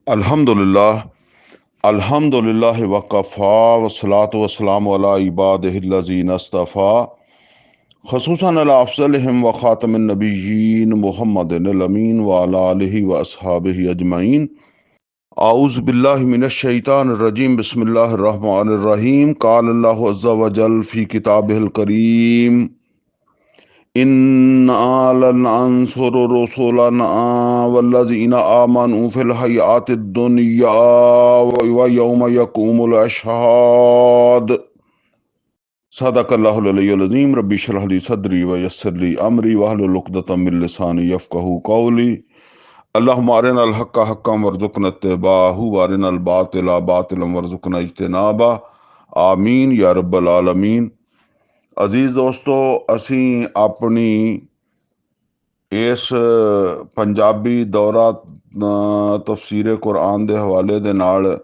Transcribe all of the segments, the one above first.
अल्हम्दुलिल्लाह अल्हम्दुलिल्लाह वकफ़ा वस्सलातु वस्सलामु अला इबादिहिल्लज़ीन अस्तफ़ा ख़ुसूसन अला अफ़ज़लिहिम व ख़ातमिन नबिय्यीन मुहम्मदिनिल अमीन व अला आलिहि व अस्हाबिहि अजमईन। आऊज़ु बिल्लाहि मिनश शैतानिर रजीम बिस्मिल्लाहिर रहमानिर रहीम। क़ाल अल्लाहु अज़्ज़ा व जल फ़ी किताबिहिल करीम इन्ना लनंसुरु रुसुलना वल्लज़ीना आमनू फ़िल हयातिद दुनिया व यौम यक़ूमुल अशहाद। सदक़ल्लाहुल अलीयुल अज़ीम। रब्बि इश्रह ली सदरी व यस्सिर ली अमरी वहलुल उक़दतम मिन लिसानी यफ़क़हू क़ौली। अल्लाहुम्मा अरिनल हक़्क़ हक़्क़न वरज़ुक़ना इत्तिबाअहू व अरिनल बातिला बातिलन वरज़ुक़ना इज्तिनाबा। आमीन या रब्बल आलमीन। अजीज़ दोस्तों, असी अपनी इस पंजाबी दौरा तफसीर कुरान के हवाले दे नाल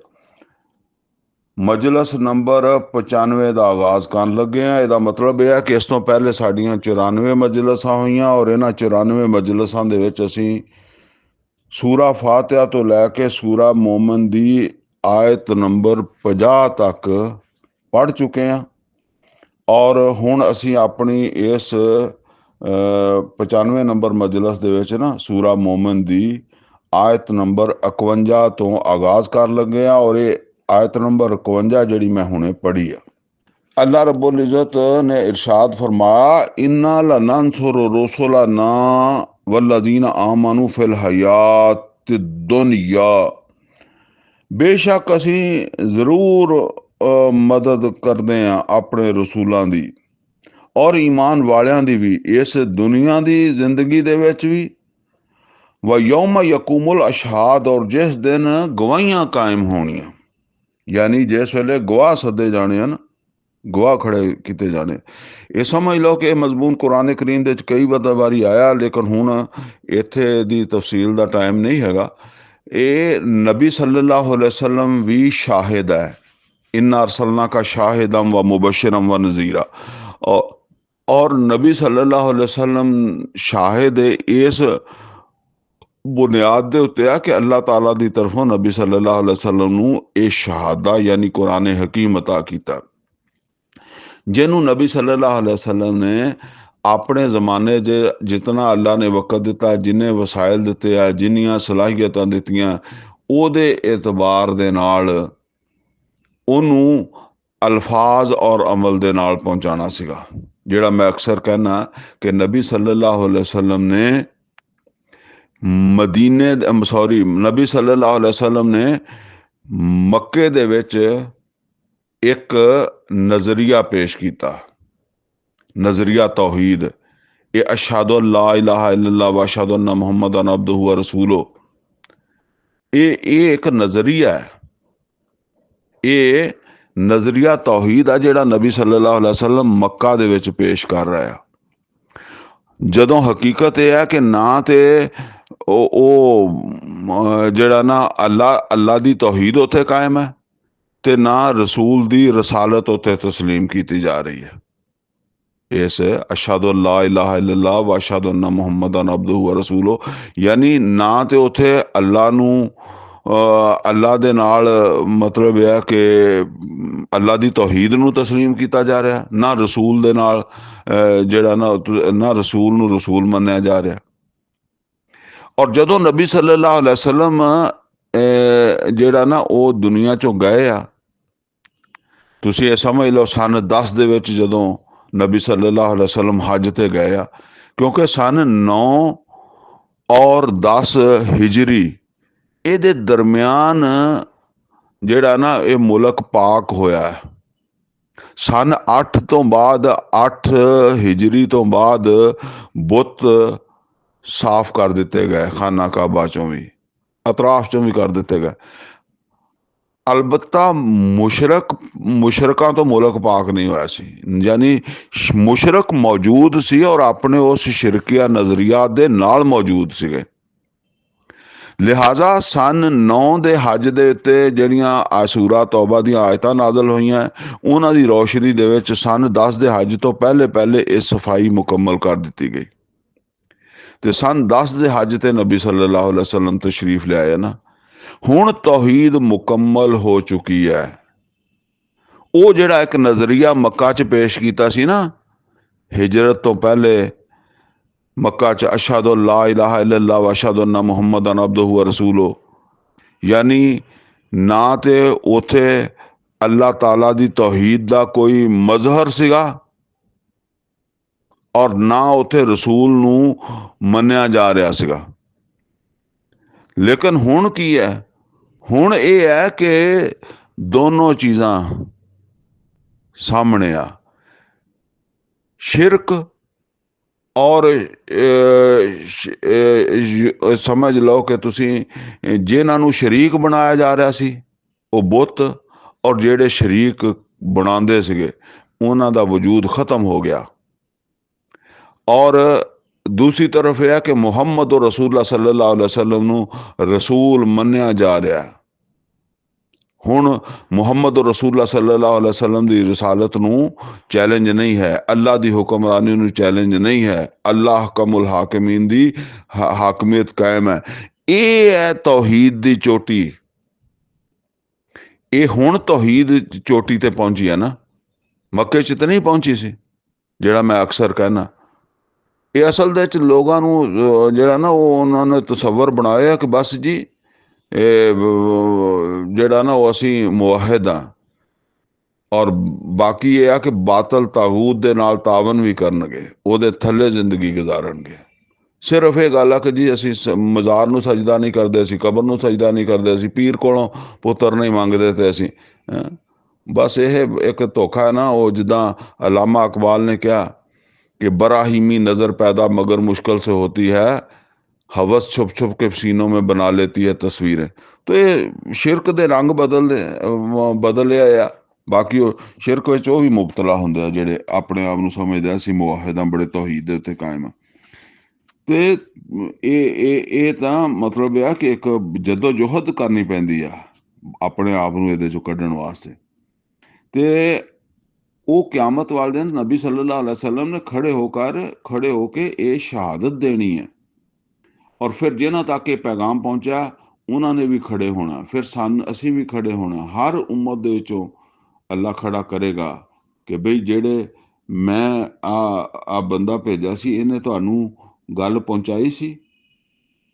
मजलस नंबर 95 का आगाज़ कर लगे हैं। इसका मतलब यह है कि इस तो पहले साड़ियाँ 94 मजलसा हुई और इन्होंने 94 मजलसा दे विच असी सूरा फातिहा तो लैके सूरा मोमिन की आयत नंबर 50 तक पढ़ चुके हैं और हुण असी अपनी इस 95 नंबर मजलस दे विच ना सूरा मोमिन की आयत नंबर 51 तो आगाज़ कर लगे हैं और ये आयत नंबर 51 जिहड़ी मैं हुणे पढ़ी है। अल्लाह रब्बुल इज़्ज़त ने इरशाद फरमाया, इन्ना लनंसुरु रुसुलना वल्लज़ीना आमनू फ़िल हयातिद दुनिया। बेशक असी जरूर मदद करते हैं अपने रसूलों की और ईमान वालियां दी भी इस दुनिया की जिंदगी दे विच भी, व यौम यकूमुल अशहाद, और जिस दिन गवाहियां कायम होनियां, यानी जिस वेले गवाह सदे जाने हैं, गवाह खड़े किते जाने। ये समझ लो कि मजमून कुरान करीम दे कई बारी आया, लेकिन हुण इत्थे दी तफसील दा टाइम नहीं हैगा। ये नबी सल्लल्लाहु अलैहि वसल्लम भी शाहिद है। इन्ना अरसलना का शाहिदम व मुबश्शिरम व नज़ीरा। और नबी सल्लल्लाहु अलैहि वसल्लम शाहिद इस बुनियाद दे उत्ते आ कि अल्लाह ताला दी तरफों नबी सल्लल्लाहु अलैहि वसल्लम नूं ये शहादा यानी कुरान हकीम अता कीता, जिन्हों नबी सल्लल्लाहु अलैहि वसल्लम ने अपने ज़माने दे जितना अल्लाह ने वक़्त दिता, जिन्हें वसाइल दिते आ, जिन्नियां सलाहियतां दित्तियां, ओहदे एतबार दे नाल ओनू अल्फाज और अमल दे नाल पहुँचाना सीगा। जिहड़ा मैं अक्सर कहना कि नबी सल्लल्लाहु अलैहि वसल्लम ने नबी सल्लल्लाहु अलैहि वसल्लम ने मक्के दे विच एक नज़रिया पेश किया, नज़रिया तौहीद। ये अशहदु अल्ला इलाहा इल्लल्लाह व अशहदु अन्ना मुहम्मदन अब्दुहु व रसूलुहु, ये एक नज़रिया है। ये नज़रिया तौहीद है जिहड़ा नबी सल्लल्लाहु अलैहि वसल्लम मक्का दे विच पेश कर रहा है। जदों हकीकत यह है कि ना ते जिहड़ा ना अल्लाह दी तौहीद उत्थे कायम है ते ना रसूल दी रसालत उत्थे तस्लीम की जा रही है। इस अशहदु अल्ला इलाहा इल्लल्लाह व अशहदु अन्ना मुहम्मदन अब्दुहु व रसूलुहु, यानी ना तो उत्थे अल्लाह नूं अल्लाह दे नाल मतलब यह कि अल्लाह दी तौहीद नूं तस्लीम किया जा रहा, ना रसूल दे नाल जिहड़ा ना रसूल नूं रसूल मन्निया जा रहा। और जदों नबी सल्लल्लाहु अलैहि वसल्लम जिहड़ा ना वो दुनिया चों गए आ, तुसीं ये समझ लो सन 10 दे विच जदों नबी सल्लल्लाहु अलैहि वसल्लम हज ते गए आ, क्योंकि सन 9 और 10 हिजरी ਇਹਦੇ दरम्यान ਜਿਹੜਾ ना ये मुल्क पाक होया है। सन 8 तो बाद 8 हिजरी तो बाद बुत साफ कर दिते गए, खाना काबा चों भी अतराफ चों भी कर दिते गए। अलबत्ता मुशरकां तो मुल्क पाक नहीं होया सी, यानी मुशरक मौजूद सी और अपने उस शिरकिया नजरिया दे नाल मौजूद सीगे। लिहाजा सन 9 दे हज दे उत्ते जिहड़ियां आसूरा तौबा दी आयतां नाज़िल होईयां, उन्हां दी रोशनी दे विच सन 10 दे हज तो पहले पहले इस सफाई मुकम्मल कर दी गई ते सन 10 दे हज ते नबी सल्लल्लाहु अलैहि वसल्लम तशरीफ ले आए ना। ਹੁਣ ਤੌਹੀਦ ਮੁਕੰਮਲ ਹੋ ਚੁੱਕੀ ਹੈ। ਉਹ ਜਿਹੜਾ ਇੱਕ ਨਜ਼ਰੀਆ ਮੱਕਾ 'ਚ ਪੇਸ਼ ਕੀਤਾ ਸੀ ਨਾ, ਹਿਜਰਤ ਤੋਂ ਪਹਿਲੇ ਮੱਕਾ 'ਚ, ਅਸ਼ਹਦੁ ਲਾ ਇਲਾਹਾ ਇल्लल्लाह व ਅਸ਼ਹਦੁ ਅੰਨਾ ਮੁਹੰਮਦਨ ਅਬਦੁਹੂ व ਰਸੂਲੁਹੂ, ਯਾਨੀ ਨਾ ਤੇ ਉੱਥੇ ਅੱਲਾਹ ਤਾਲਾ ਦੀ ਤੌਹੀਦ ਦਾ ਕੋਈ ਮਜ਼ਹਰ ਸੀਗਾ ਔਰ ਨਾ ਉੱਥੇ ਰਸੂਲ ਨੂੰ ਮੰਨਿਆ ਜਾ ਰਿਹਾ ਸੀਗਾ। ਲੇਕਿਨ ਹੁਣ ਕੀ ਹੈ? ਹੁਣ ਇਹ ਹੈ ਕਿ ਦੋਨੋਂ ਚੀਜ਼ਾਂ ਸਾਹਮਣੇ ਆ, ਸ਼ਿਰਕ ਔਰ ਸਮਝ ਲਓ ਕਿ ਤੁਸੀਂ ਜਿਨ੍ਹਾਂ ਨੂੰ ਸ਼ਰੀਕ ਬਣਾਇਆ ਜਾ ਰਿਹਾ ਸੀ ਉਹ ਬੁੱਤ, ਔਰ ਜਿਹੜੇ ਸ਼ਰੀਕ ਬਣਾਉਂਦੇ ਸੀਗੇ ਉਹਨਾਂ ਦਾ ਵਜੂਦ ਖਤਮ ਹੋ ਗਿਆ। ਔਰ ਦੂਸਰੀ ਤਰਫ ਇਹ ਹੈ ਕਿ ਮੁਹੰਮਦ ਰਸੂਲullah ਸੱਲੱਲਾਹੁ ਅਲੈहि ਵਸੱਲਮ ਨੂੰ ਰਸੂਲ ਮੰਨਿਆ ਜਾ ਰਿਹਾ। ਹੁਣ ਮੁਹੰਮਦ ਰਸੂਲullah ਸੱਲੱਲਾਹੁ ਅਲੈहि ਵਸੱਲਮ ਦੀ ਰਿਸਾਲਤ ਨੂੰ ਚੈਲੰਜ ਨਹੀਂ ਹੈ, ਅੱਲਾਹ ਦੀ ਹੁਕਮਰਾਨੀ ਨੂੰ ਚੈਲੰਜ ਨਹੀਂ ਹੈ, ਅੱਲਾਹ ਹਕਮੁਲ ਹਾਕਿਮੀਨ ਦੀ ਹਾਕਮੀਅਤ ਕਾਇਮ ਹੈ। ਇਹ ਹੈ ਤੌਹੀਦ ਦੀ ਚੋਟੀ। ਇਹ ਹੁਣ ਤੌਹੀਦ ਚੋਟੀ ਤੇ ਪਹੁੰਚੀ ਹੈ ਨਾ, ਮੱਕੇ 'ਚ ਤਾਂ ਨਹੀਂ ਪਹੁੰਚੀ ਸੀ, ਜਿਹੜਾ ਮੈਂ ਅਕਸਰ ਕਹਿਣਾ। ਇਹ ਅਸਲ ਦੇ ਵਿੱਚ ਲੋਕਾਂ ਨੂੰ ਜਿਹੜਾ ਨਾ ਉਹ ਉਹਨਾਂ ਨੇ ਤਸੱਵਰ ਬਣਾਇਆ ਕਿ ਬਸ ਜੀ ਇਹ ਜਿਹੜਾ ਨਾ ਉਹ ਅਸੀਂ ਮੁਵਾਹਿਦ ਹਾਂ, ਔਰ ਬਾਕੀ ਇਹ ਆ ਕਿ ਬਾਤਲ ਤਾਗੂਤ ਦੇ ਨਾਲ ਤਾਵਨ ਵੀ ਕਰਨਗੇ, ਉਹਦੇ ਥੱਲੇ ਜ਼ਿੰਦਗੀ ਗੁਜ਼ਾਰਨਗੇ। ਸਿਰਫ ਇਹ ਗੱਲ ਆ ਕਿ ਜੀ ਅਸੀਂ ਮਜ਼ਾਰ ਨੂੰ ਸਜਦਾ ਨਹੀਂ ਕਰਦੇ, ਅਸੀਂ ਕਬਰ ਨੂੰ ਸਜਦਾ ਨਹੀਂ ਕਰਦੇ, ਅਸੀਂ ਪੀਰ ਕੋਲੋਂ ਪੁੱਤਰ ਨਹੀਂ ਮੰਗਦੇ, ਤੇ ਅਸੀਂ ਬਸ ਇਹ ਇੱਕ ਧੋਖਾ ਹੈ ਨਾ। ਉਹ ਜਿੱਦਾਂ ਅਲਾਮਾ ਇਕਬਾਲ ਨੇ ਕਿਹਾ कि बराहीमी नज़र पैदा मगर मुश्किल से होती है, हवस छुप छुप के सीनों में बना लेती है तस्वीरें। तो ये शिरक दे रंग बदले आ। बाकी शिरक विच वो भी मुबतला हुंदे जिहड़े अपने आप नूं समझदे असीं मुवाहिद हां, बड़े तौहीद दे उत्ते कायम हां। ते ਇਹ ਤਾਂ ਮਤਲਬ ਇਹ ਆ ਕਿ ਇੱਕ ਜਦੋਜਹਿਦ ਕਰਨੀ ਪੈਂਦੀ ਆ ਆਪਣੇ ਆਪ ਨੂੰ ਇਹਦੇ ਚੋਂ ਕੱਢਣ ਵਾਸਤੇ। ਤੇ ਉਹ ਕਿਆਮਤ ਵਾਲੇ ਦਿਨ ਨਬੀ सल्लल्लाहु अलैहि वसल्लम ने खड़े होके ये शहादत देनी है, और फिर जिन्हां तक ये पैगाम पहुंचा उन्होंने भी खड़े होना, फिर असीं भी खड़े होना। हर उम्मत दे विचों अल्लाह खड़ा करेगा कि बई जेड़े मैं आ बंदा भेजा सी इन्हें तुहानूं गल पहुंचाई सी।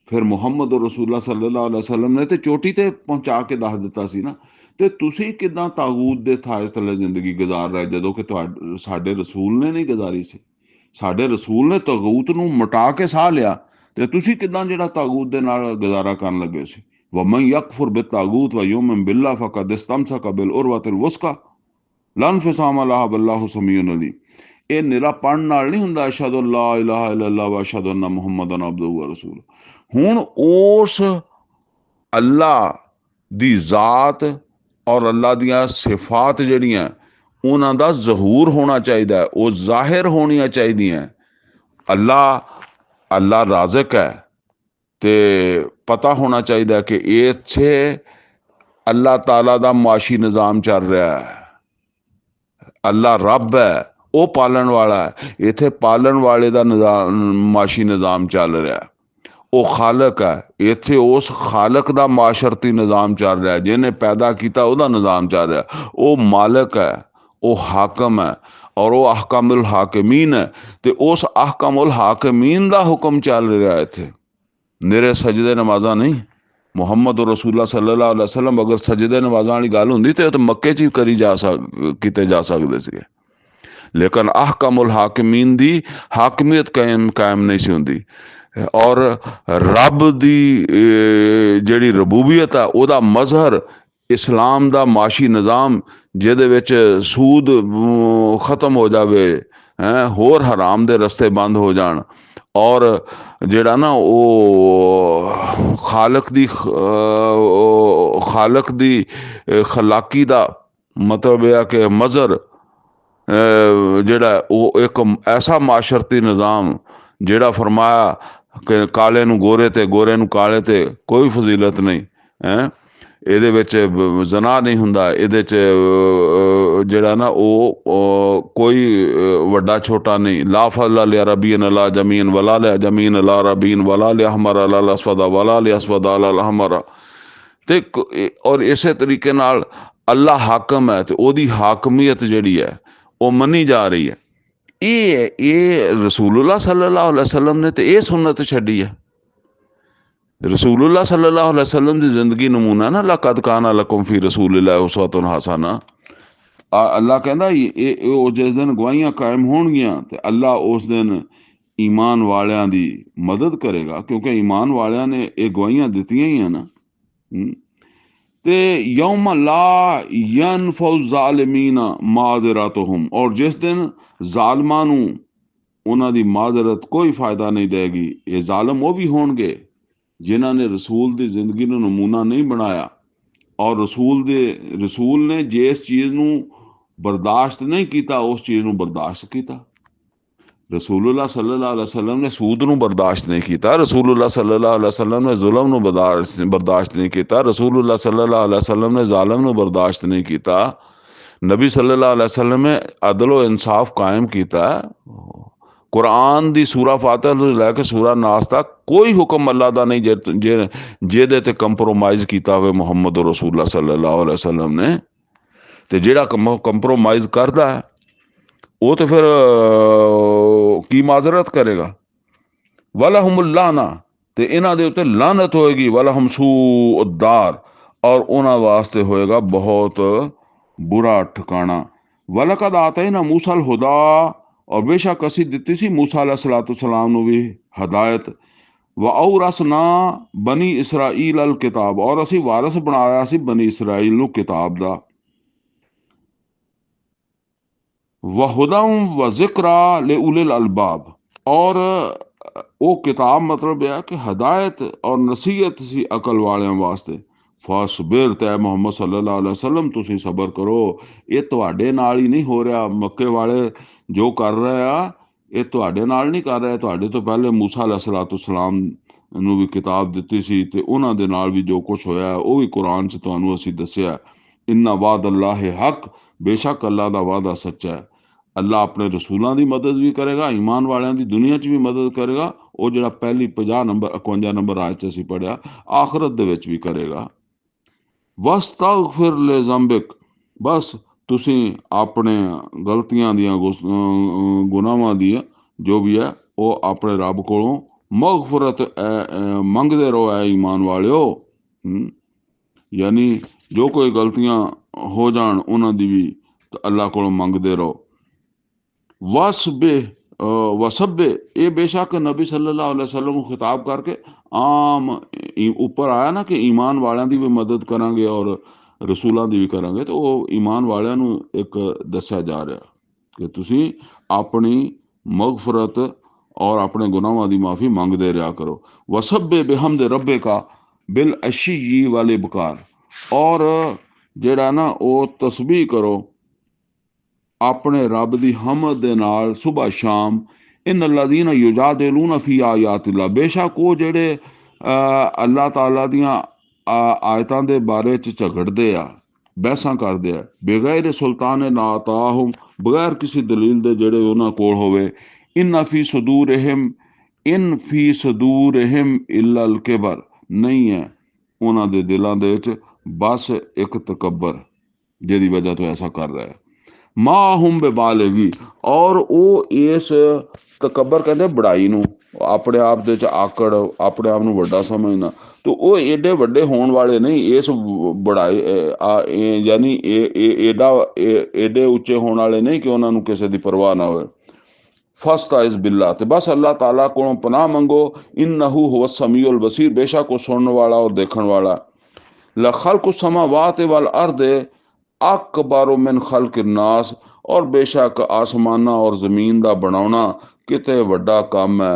फिर मुहम्मद रसूलullah सल्लल्लाहु अलैहि वसल्लम ने तो चोटी ते पहुंचा के दस दिता सी ना। ਤੇ ਤੁਸੀਂ ਕਿੱਦਾਂ ਤਾਗੂਤ ਦੇ ਥਾਏ ਥੱਲੇ ਜ਼ਿੰਦਗੀ ਗੁਜ਼ਾਰ ਰਹੇ ਜਦੋਂ ਕਿ ਸਾਡੇ ਰਸੂਲ ਨੇ ਨਹੀਂ ਗੁਜ਼ਾਰੀ ਸੀ। ਸਾਡੇ ਰਸੂਲ ਨੇ ਤਾਗੂਤ ਨੂੰ ਮਿਟਾ ਕੇ ਸਾਹ ਲਿਆ, ਤੇ ਤੁਸੀਂ ਕਿੱਦਾਂ ਜਿਹੜਾ ਤਾਗੂਤ ਦੇ ਨਾਲ ਗੁਜ਼ਾਰਾ ਕਰਨ ਲੱਗੇ ਸੀ। ਵਮਨ ਯਕਫੁਰ ਬਿਤਾਗੂਤ व युमिन बिल्लाह फक़द इस्तमसक बिलउरवतिल वुस्का ला इंफ़िसाम लहा वल्लाहु समीउन अलीम। ਇਹ ਨਿਰਾ ਪੜ੍ਹਨ ਨਾਲ ਨਹੀਂ ਹੁੰਦਾ, ਅਸ਼ਹਦੁ ਲਾ ਇਲਾਹਾ ਇल्लल्लाह व अशहदु अन्ना मुहम्मदन अब्दुहु व रसूलुहु। ਹੁਣ ਉਸ ਅੱਲਾਹ ਦੀ ਜ਼ਾਤ ਔਰ ਅੱਲਾ ਦੀਆਂ ਸਿਫਾਤ ਜਿਹੜੀਆਂ ਉਹਨਾਂ ਦਾ ਜ਼ਹੂਰ ਹੋਣਾ ਚਾਹੀਦਾ, ਉਹ ਜ਼ਾਹਿਰ ਹੋਣੀਆਂ ਚਾਹੀਦੀਆਂ। ਅੱਲਾ ਰਾਜ਼ਕ ਹੈ, ਤੇ ਪਤਾ ਹੋਣਾ ਚਾਹੀਦਾ ਕਿ ਇੱਥੇ ਅੱਲਾਹ ਤਾਲਾ ਦਾ ਮਾਸ਼ੀ ਨਿਜ਼ਾਮ ਚੱਲ ਰਿਹਾ ਹੈ। ਅੱਲਾ ਰੱਬ ਹੈ, ਉਹ ਪਾਲਣ ਵਾਲਾ ਹੈ। ਇੱਥੇ ਪਾਲਣ ਵਾਲੇ ਦਾ ਮਾਸ਼ੀ ਨਿਜ਼ਾਮ ਚੱਲ ਰਿਹਾ। ਉਹ ਖਾਲਕ ਹੈ, ਇੱਥੇ ਉਸ ਖਾਲਕ ਦਾ ਮਾਸ਼ਰਤੀ ਨਿਜ਼ਾਮ ਚੱਲ ਰਿਹਾ, ਜਿਹਨੇ ਪੈਦਾ ਕੀਤਾ ਉਹਦਾ ਨਿਜ਼ਾਮ ਚੱਲ ਰਿਹਾ। ਉਹ ਮਾਲਕ ਹੈ, ਉਹ ਹਾਕਮ ਹੈ, ਔਰ ਉਹ ਅਹਕਾਮੁਲ ਹਾਕਿਮੀਨ ਹੈ, ਤੇ ਉਸ ਅਹਕਾਮੁਲ ਹਾਕਿਮੀਨ ਦਾ ਹੁਕਮ ਚੱਲ ਰਿਹਾ ਇੱਥੇ। ਨਿਰੇ ਸਜਦੇ ਨਮਾਜ਼ਾਂ ਨਹੀਂ। ਮੁਹੰਮਦ ਰਸੂਲullah ਸੱਲੱਲਾਹੁ ਅਲੈहि ਵਸੱਲਮ ਅਗਰ ਸਜਦੇ ਨਮਾਜ਼ਾਂ ਵਾਲੀ ਗੱਲ ਹੁੰਦੀ ਤੇ ਉਹ ਤਾਂ ਮੱਕੇ 'ਚ ਹੀ ਕੀਤੇ ਜਾ ਸਕਦੇ ਸੀਗੇ, ਲੇਕਿਨ ਅਹਕਾਮੁਲ ਹਾਕਿਮੀਨ ਦੀ ਹਾਕਮੀਅਤ ਕਾਇਮ ਨਹੀਂ ਸੀ ਹੁੰਦੀ। ਔਰ ਰੱਬ ਦੀ ਜਿਹੜੀ ਰਬੂਬੀਅਤ ਆ ਉਹਦਾ ਮਜ਼ਹਰ ਇਸਲਾਮ ਦਾ ਮਾਸ਼ੀ ਨਿਜ਼ਾਮ, ਜਿਹਦੇ ਵਿੱਚ ਸੂਦ ਖਤਮ ਹੋ ਜਾਵੇ, ਹੋਰ ਹਰਾਮ ਦੇ ਰਸਤੇ ਬੰਦ ਹੋ ਜਾਣ, ਔਰ ਜਿਹੜਾ ਨਾ ਉਹ ਖਾਲਕ ਦੀ ਖਲਾਕੀ ਦਾ ਮਤਲਬ ਇਹ ਆ ਕਿ ਮਜ਼ਹਰ ਜਿਹੜਾ ਉਹ ਇੱਕ ਐਸਾ ਮਾਸ਼ਰਤੀ ਨਿਜ਼ਾਮ ਜਿਹੜਾ ਫਰਮਾਇਆ ਕਿ ਕਾਲੇ ਨੂੰ ਗੋਰੇ ਤੇ ਗੋਰੇ ਨੂੰ ਕਾਲੇ ਤੇ ਕੋਈ ਫਜ਼ੀਲਤ ਨਹੀਂ ਹੈ, ਇਹਦੇ ਵਿੱਚ ਜ਼ਨਾ ਨਹੀਂ ਹੁੰਦਾ, ਇਹਦੇ 'ਚ ਜਿਹੜਾ ਨਾ ਉਹ ਕੋਈ ਵੱਡਾ ਛੋਟਾ ਨਹੀਂ। ਲਾ ਫਜ਼ਲਾ ਲਿਅਰਬੀਨ ਅਲਾ ਜਮੀਨ ਵਲਾ ਲਿਅਜਮੀਨ ਅਲਾ ਅਰਬੀਨ ਵਲਾ ਲਿਅਹਮਰ ਅਲਾ ਅਸਵਦ ਵਲਾ ਲਿਅਸਵਦ ਅਲਾ ਅਹਮਰ। ਤੇ ਔਰ ਇਸੇ ਤਰੀਕੇ ਨਾਲ ਅੱਲਾ ਹਾਕਮ ਹੈ ਤੇ ਉਹਦੀ ਹਾਕਮੀਅਤ ਜਿਹੜੀ ਹੈ ਉਹ ਮੰਨੀ ਜਾ ਰਹੀ ਹੈ। ਇਹ ਰਸੂਲੁल्लाह सल्लल्लाहु अलैहि वसल्लम ने तो ये सुन्नत छड़ी है। रसूलुल्लाह सल्लल्लाहु अलैहि वसल्लम की जिंदगी नमूना ना लक़द काना लकुम फी रसूलिल्लाहि उस्वतुन हसना। अल्लाह कहता जिस दिन गवाहियां कायम होणगियां ते अल्लाह उस दिन ईमान वालियां दी मदद करेगा, क्योंकि ईमान वालियां ने ये गवाहियां दित्तियां ही हैं ना। ते यौम ला यनफउ ज़ालिमीना माज़रतुहुम, और जिस दिन ज़ालिमां नूं उन्हां दी माज़रत कोई फायदा नहीं देगी। ये ज़ालिम वो भी होणगे जिन्हां ने रसूल दी जिंदगी नूं नमूना नहीं बनाया, और रसूल ने जिस चीज़ नूं बर्दाश्त नहीं किया उस चीज़ नूं बर्दाश्त किया। रसूलुल्लाह सल्लल्लाहु अलैहि वसल्लम ने सूद नूं बर्दाश्त नहीं किया, रसूलुल्लाह सल्लल्लाहु अलैहि वसल्लम ने जुल्म नूं बर्दाश्त नहीं किया, रसूलुल्लाह सल्लल्लाहु अलैहि वसल्लम ने जालिम नूं बर्दाश्त नहीं किया। नबी सल्लल्लाहु अलैहि वसल्लम ने अदल व इंसाफ कायम किया। कुरान दी सूरा फातिहा तो लैके सूरा नास तक कोई हुक्म अल्लाह दा नहीं जेदे ते कंप्रोमाइज़ किया हुए मुहम्मद रसूलुल्लाह सल्लल्लाहु अलैहि वसल्लम ने। ते जेड़ा कंप्रोमाइज़ करदा है वो तो फिर की माजरत करेगा। वलहुमुल लाना, ते इन्हां दे उत्ते लानत होएगी, वलहुम सूउद्दार, और उन्हां वास्ते होएगा बहुत बुरा ठिकाना। वलकद आतैना मूसल हुदा, और बेशक असी दित्ती सी मूसा अलैहिस्सलातु वस्सलाम नूं भी हदायत। व औरसना बनी इसराइल अल किताब, और असी वारस बनाया सी बनी इसराइल नूं किताब दा। वहुदम व जिक्रा ले उलिल अलबाब, और वो किताब मतलब है कि हदायत और नसीहत सी अकल वालियां वास्ते। फसबिर, तै मुहम्मद सल्लल्लाहु अलैहि वसल्लम तुसी सबर करो। ये तुहाडे नाल ही नहीं हो रहा, मक्के वाले जो कर रहे आ ये तुहाडे नाल नहीं कर रहे। तुहाडे तो पहले मूसा अलैहिस्सलातु वस्सलाम नूं भी किताब दित्ती सी ते उन्हां दे नाल भी जो कुछ होया वो भी कुरान च तुहानूं असीं दस्सिया। इन्ना वाद अल्लाह हक, बेशक अल्लाह दा वादा सच्चा है। अल्लाह अपने रसूलों की मदद भी करेगा, ईमान वालों की दुनिया च भी मदद करेगा, वो जो पहली 50 नंबर 51 नंबर आयत असीं पढ़िया आखरत दे विच भी करेगा। वस्तगफिर ले ज़ंबिक, बस तुसीं अपने गलतियां दियां गुनाहां दियां जो भी है वो अपने रब कोलों मगफरत मंगते रहो है ईमान वालियो। यानी जो कोई गलतियां हो जान उन्हां दी भी तो अल्लाह कोलों मंगते रहो। वसबे, ये बेशक नबी सल्लल्लाहु अलैहि वसल्लम को खिताब करके आम ऊपर आया ना कि ईमान वालियां दी भी मदद करांगे और रसूलां दी भी करांगे, तो वो ईमान वालियां नूं एक दस्या जा रहा कि तुसीं अपनी मगफरत और अपने गुनाहां दी माफ़ी मंगदे रहा करो। वसबे बिहम्द रब्बे का बिल अशी वाले बकार, और जेड़ा ना वो तस्बीह करो अपने रब दी हमद दे नाल सुबह शाम। इन लदीना युजादिलूना फी आयातिल्लाह, बेशक वो जेड़े अल्लाह ताला दियां आयतां दे बारे च झगड़दे आ, बहसां करदे आ, बगैर सुल्तान नाताहुम, बगैर किसी दलील दे जेड़े उन्हां कोल होवे। इन फी सदूरहिम इल्लल किबर, नहीं है उन्हां दे दिलां दे विच बस एक तकब्बर जिहदी वजह तो ऐसा कर रहा है। माँ हुम बेबालेगी, और वो इस तकबर कहते बड़ाई नूं अपने आप दे च आकड़ अपने आप नूं वड्डा समझना, तो वो एडे वड्डे होने वाले नहीं इस बड़ाई यानी एडे उच्चे होने वाले नहीं कि उन्होंने किसी की परवाह ना हो। फस्ताइज़ बिल्ला, तो बस अल्लाह ताला को पनाह मंगो। इन्नहु हुवा समीउल बसीर, बेशक वो सुनने वाला और देखने वाला। लखल्कु समावात वल अर्द अकबर मिन खल्क नास, और बेशक आसमाना और जमीन का बनाना किते वड्डा काम है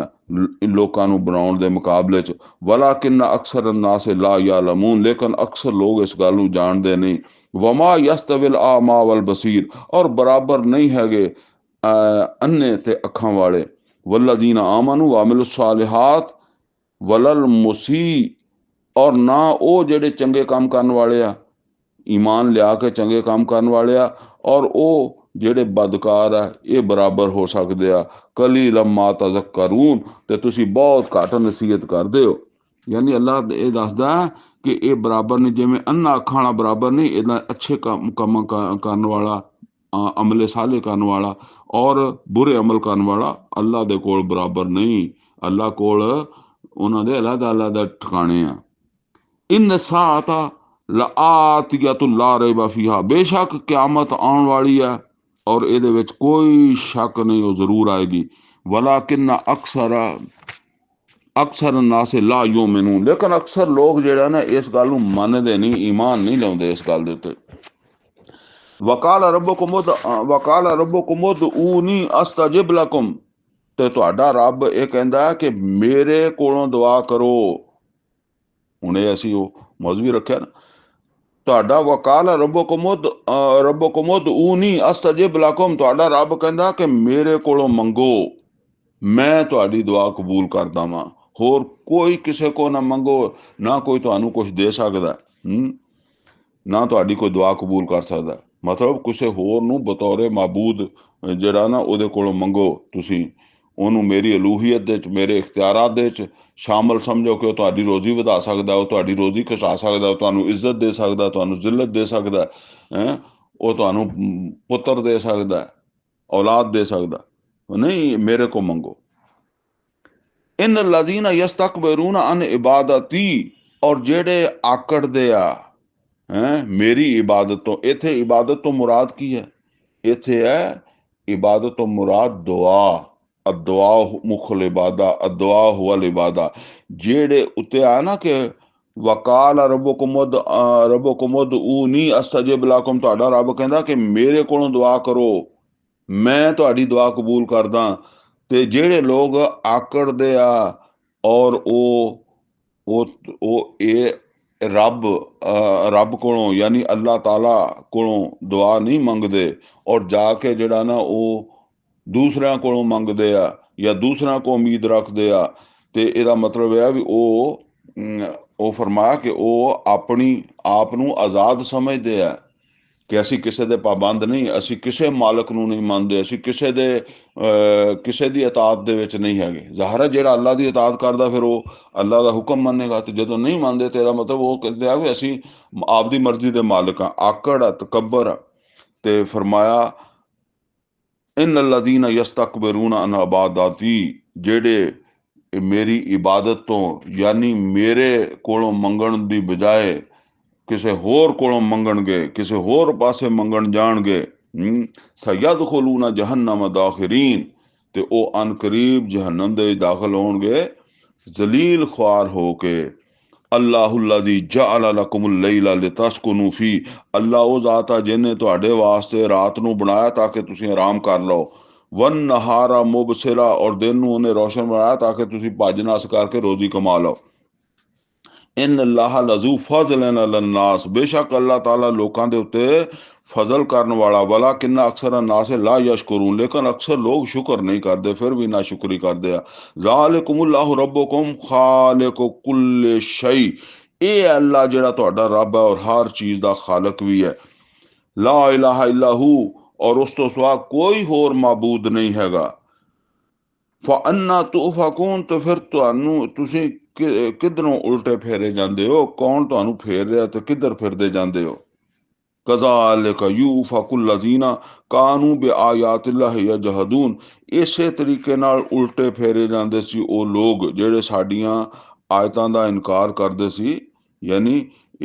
लोगों नूं बनाउण दे मुकाबले च। वलाकिन अक्सर नास ला यालमून, लेकिन अक्सर लोग इस गल नूं जाणदे नहीं। वमा यस्तविल आमा वल बसीर, और बराबर नहीं हैगे अन्ने ते अखां वाले। वल्लज़ीना आमनू वामिलुस सालिहात वलल मुसी, और ना वो जेड़े चंगे काम करने वाले आ ईमान लिया के चंगे काम करने वाले आ, और वो जेड़े बदकार आ ये बराबर हो सकते आ। कलीलन मा तज़क्करून, ते तुसी बहुत घट नसीहत करदे हो। यानी अल्लाह ये दसदा कि ये बराबर नहीं, जिमें अन्ना अखां वाला बराबर नहीं, इदा अच्छे काम करने वाला, अमले साले करने वाला और बुरे अमल करने वाला अल्लाह दे कोल बराबर नहीं। अल्लाह कोल उन्हां दे अलग-अलग ठिकाने आ। इन साता लातियतुल ला रैब फीहा, बेशक क़यामत आने वाली है और इहदे विच कोई शक नहीं, वो जरूर आएगी। वलाकिन अक्सर नास ला युमिनून, लेकिन अक्सर लोग जिहड़ा ना इस गल नूं मनदे नहीं, ईमान नहीं लिआउंदे इस गल दे उत्ते। वकाल रब्बुकुम उदऊनी अस्तजिब लकुम, ते तुहाडा रब ये कहंदा है कि मेरे कोलों दुआ करो। हुण ये असीं वो मौजवी रखिआ ना, तुहाडा वकाल रब्बुकुम उदऊनी अस्तजिब लकुम, तुहाडा रब कहंदा कि मेरे कोलों मंगो, मैं तुहाडी दुआ कबूल करदा वां। होर कोई किसे को ना मंगो, ना कोई तुहानूं कुछ दे सकदा, ना तुहाडी कोई दुआ कबूल कर सकदा। मतलब किसी होर नूं बतौरे माबूद जिहड़ा ना उहदे कोलों मंगो तुसीं, ਉਹਨੂੰ मेरी अलूहीयत ਦੇ 'ਚ, ਮੇਰੇ ਇਖਤਿਆਰਾਤ ਦੇ 'ਚ ਸ਼ਾਮਲ ਸਮਝੋ ਕਿ ਉਹ ਤੁਹਾਡੀ ਰੋਜ਼ੀ ਵਧਾ ਸਕਦਾ, ਉਹ ਤੁਹਾਡੀ ਰੋਜ਼ੀ ਘਟਾ ਸਕਦਾ, ਤੁਹਾਨੂੰ ਇੱਜ਼ਤ ਦੇ ਸਕਦਾ, ਤੁਹਾਨੂੰ ਜ਼ਿਲਤ ਦੇ ਸਕਦਾ ਹੈ, ਉਹ ਤੁਹਾਨੂੰ ਪੁੱਤਰ ਦੇ ਸਕਦਾ, ਔਲਾਦ ਦੇ ਸਕਦਾ। ਨਹੀਂ, ਮੇਰੇ ਕੋ ਮੰਗੋ। इन लजीना यस्तकबिरून अन इबादती, और जेड़े आकड़दे आ हैं मेरी इबादत तो। इत्थे इबादत तो मुराद की है? इत्थे है इबादत तो मुराद दुआ। अदुआ मुखल इबादा, अदुआ हुवल इबादा। जेड़े उत्ते आ ना कि वकाल रब्बुकुम उदऊनी अस्तजिब लकुम, तुहाडा रब कहंदा कि मेरे कोलों दुआ करो, मैं तुहाडी दुआ कबूल करदा। ते जेड़े लोग आकड़दे आ और ये रब कोलों यानी अल्लाह ताला कोलों दुआ नहीं मंगदे और जाके जिहड़ा ना वो दूसरियां कोलों मंगदे आ या दूसरियां को उम्मीद रखदे आ, ते इहदा मतलब है भी वो फरमाया कि वो अपनी आप नूं आज़ाद समझदे आ कि ਅਸੀਂ ਕਿਸੇ ਦੇ ਪਾਬੰਦ ਨਹੀਂ, ਅਸੀਂ ਕਿਸੇ ਮਾਲਕ ਨੂੰ ਨਹੀਂ ਮੰਨਦੇ, ਅਸੀਂ ਕਿਸੇ ਦੀ ਇਤਾਅਤ ਦੇ ਵਿੱਚ ਨਹੀਂ ਹੈਗੇ। ਜ਼ਾਹਰ ਹੈ ਜਿਹੜਾ ਅੱਲਾ ਦੀ ਇਤਾਅਤ ਕਰਦਾ ਫਿਰ ਉਹ ਅੱਲਾ ਦਾ ਹੁਕਮ ਮੰਨੇਗਾ, ਤੇ ਜਦੋਂ ਨਹੀਂ ਮੰਨਦੇ ਤੇ ਇਹਦਾ ਮਤਲਬ ਉਹ ਕਹਿੰਦੇ ਆ ਵੀ ਅਸੀਂ ਆਪਦੀ ਮਰਜ਼ੀ ਦੇ ਮਾਲਕ ਆ। ਆਕੜ ਆ, ਤਕੱਬਰ ਆ। ਤੇ ਫਰਮਾਇਆ ਇਨ ਲਜ਼ੀਨਾ ਯਸਤਕਬਿरून ਅਨ ਇਬਾਦਤੀ, ਜਿਹੜੇ ਮੇਰੀ ਇਬਾਦਤ ਤੋਂ यानी मेरे ਕੋਲੋਂ ਮੰਗਣ ਦੀ ਬਜਾਏ ਕਿਸੇ होर कोलों मंगणगे, किसी होर पासे मंगण जाणगे, सयदखुलूना जहन्नम दाखिरीन, ते ओ अन करीब जहन्नम दे दाखिल होणगे जलील ख्वार होके। अल्लाहुल्लज़ी जअल लकुमुल लैला लितस्कुनू फी, अल्लाह वो ज़ात है जिन्हें तुहाडे वास्ते रात नूं बनाया ताकि तुसीं आराम कर लो। वन नहारा मुबसिरा, और दिन नूं उन्हें रोशन बनाया ताकि तुसीं भज नस करके रोजी कमा लो। इन अल्लाह लजू फज़लन अलन्नास, बेशक अल्लाह ताला लोकां दे उत्ते फजल करने वाला। वाला किन्ना अक्सर नास ला यशकुरून, लेकिन अक्सर लोग शुक्र नहीं करते, फिर भी ना शुक्री करते आ। ज़ालिकुमुल्लाहु रब्बुकुम खालिकु कुल्लि शै, ये अल्लाह जेड़ा तुहाडा रब है और हर चीज दा खालिक भी है। ला इलाहा इल्ला हू, और उस तो सिवा कोई होर माबूद नहीं हैगा। फअन्ना तुफकून, तो फिर तुसीं किधरों उल्टे फेरे जाते हो? कौन तुहानूं फेर रहा ते किधर फिरदे जाते हो? कज़ालिक युफकुल लज़ीना कानू बिआयातिल्लाहि यजहदून, इसे तरीके नाल उल्टे फेरे जाते सी वो लोग ਜਿਹੜੇ ਸਾਡੀਆਂ ਆयतां ਦਾ इनकार करते सी। यानी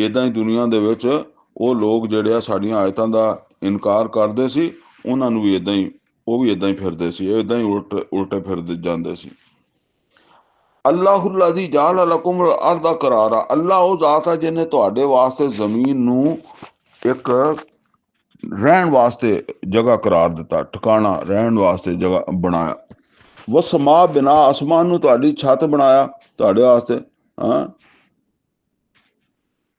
इदां ही दुनिया दे विच वो लोग ਜਿਹੜੇ ਆ ਸਾਡੀਆਂ ਆयतां ਦਾ इनकार करते सी, उन्हां नूं भी इदां ही वो भी इदां ही फिरदे सी, इदां ही उल्टे फिरदे जाते सी। अल्लाहुल्लज़ी जअल लकुमुल अर्दा करारा, अल्लाह वो ज़ात है जिन्हें तुहाडे वास्ते जमीन नूं एक रहन वास्ते जगह करार दिता, ठिकाना रहन वास्ते जगह बनाया। वो समा बिना, आसमान नूं तुहाडी छत बनाया तुहाडे वास्ते, हाँ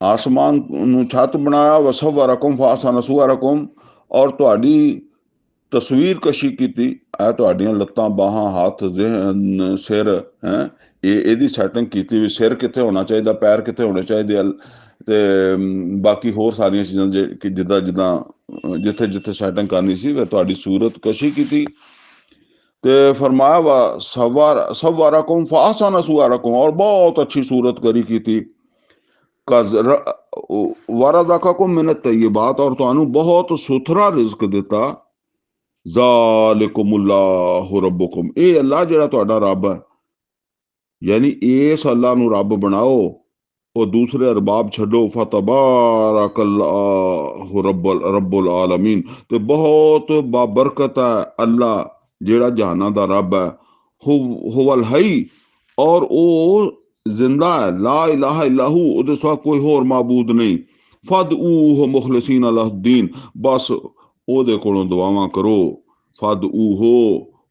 आसमान नूं छत बनाया। वसव्वरकुम फअहसन सुवरकुम, और तुहाडी तस्वीर कशी कीती है, तुहाडियां लत्तां बाहां हत्थ सिर हैं, ਇਹਦੀ ਸੈਟਿੰਗ ਕੀਤੀ ਵੀ ਸਿਰ ਕਿੱਥੇ ਹੋਣਾ ਚਾਹੀਦਾ, ਪੈਰ ਕਿੱਥੇ ਹੋਣੇ ਚਾਹੀਦੇ, ਤੇ ਬਾਕੀ ਹੋਰ ਸਾਰੀਆਂ ਚੀਜ਼ਾਂ ਕਿ ਜਿੱਦਾਂ ਜਿੱਥੇ ਜਿੱਥੇ ਸੈਟਿੰਗ ਕਰਨੀ ਸੀ ਤੁਹਾਡੀ ਸੂਰਤ ਕਸ਼ੀ ਕੀਤੀ। ਤੇ फरमाया वा सव्वारकुम फअहसन सुवरकुम, और बहुत अच्छी सूरत करी की थी। वरज़क़कुम मिनत तय्यिबात, और तुहानू बहुत सुथरा रिज़्क दिता। ज़ालिकुमुल्लाहु रब्बुकुम, ये अल्लाह जिहड़ा तुहाडा रब है, यानी इस अल्लाह नू रब बनाओ और दूसरे अरबाब छड्डो। फतबारकल्लाहु रब्बुल आलमीन, ते बहुत बाबरकत है अल्लाह जिहड़ा जहाना दा रब है। हुवल हई, और ओ जिंदा है। ला इलाहा इल्लाहु, उहदे सिवा कोई होर माबूद नहीं। फदऊहु मुखलिसीन लहुद्दीन, बस ओहदे कोलों दुआवां करो। फदऊहु,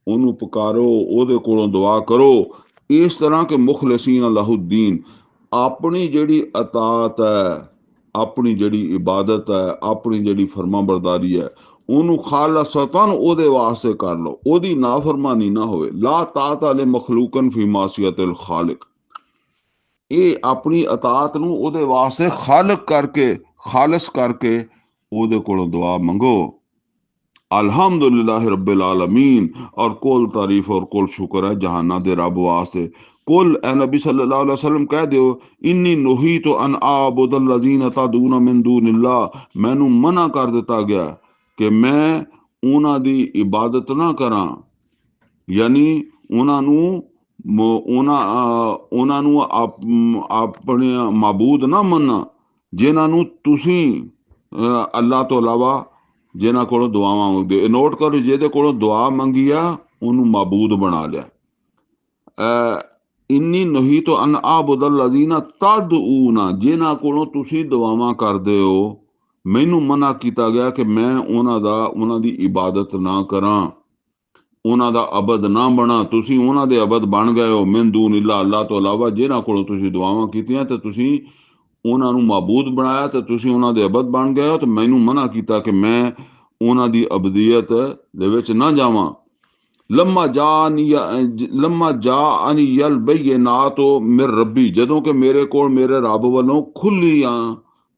ओनू पुकारो, ओहदे कोलों दुआ करो। इस तरह के मुखलिसीन लहुद्दीन, अपनी जिहड़ी अतात है, अपनी जिहड़ी इबादत है, अपनी जिहड़ी फरमा बरदारी है, ਉਹਨੂੰ ਖਾਲਸਤਨ ਉਹਦੇ ਵਾਸਤੇ ਕਰ ਲਓ, ਉਹਦੀ ਨਾਫਰਮਾਨੀ ਨਾ ਹੋਵੇ। ਲਾ ਤਾਤ ਅਲੇ ਮਖਲੂਕਨ ਫੀ ਮਾਸੀਅਤਿਲ ਖਾਲਿਕ, ਇਹ ਆਪਣੀ ਅਤਾਤ ਨੂੰ ਉਹਦੇ ਵਾਸਤੇ ਖਾਲਕ ਕਰਕੇ, ਖਾਲਸ ਕਰਕੇ ਉਹਦੇ ਕੋਲੋਂ ਦੁਆ ਮੰਗੋ। अल्हम्दुलिल्लाह रब्बिल आलमीन, और कुल तारीफ और कुल शुक्र है जहाना दे रब वास्ते। कुल ए नबी सल्लल्लाहु अलैहि वसल्लम कह दियो, इन्नी नुही तो अन आबुदल लजीना तदूना मिन दूनिल्लाह, मैनू मना कर दिता गया कि मैं उन्हां दी इबादत ना करा, यानी उन्हां नू अपने माबूद ना मन्ना, जिन्हां नू तुसी अल्लाह तो अलावा जिन्हां कोलों दुआवां मंगदे। नोट करो, जिहदे कोलों दुआ मंगी आ ओनू माबूद बना लिया। इन्नी नही तो अन आबुदल लजीना तदऊना, जिन्हां कोलों तुसी दुआवां करदे हो, मैनू मना किया गया कि मैं उन्हां दी इबादत ना करा, उन्हां दा अबद ना बना। तुसी उन्हां दे अबद बन गए हो। मिन दून इल्ला, अल्लाह तो अलावा जिन्हां कोलों तुसी दुआवां कीतियां ते तुसी उन्हां नू माबूद बनाया ते तुसी उन्हां दे अबद बन गए हो। तो मैनू मना किया कि मैं उन्हां दी अबदियत दे विच ना जावां। लम्मा जा अन यल बैयनात मिर रब्बी, जदों कि मेरे कोल मेरे रब वालों खुलियां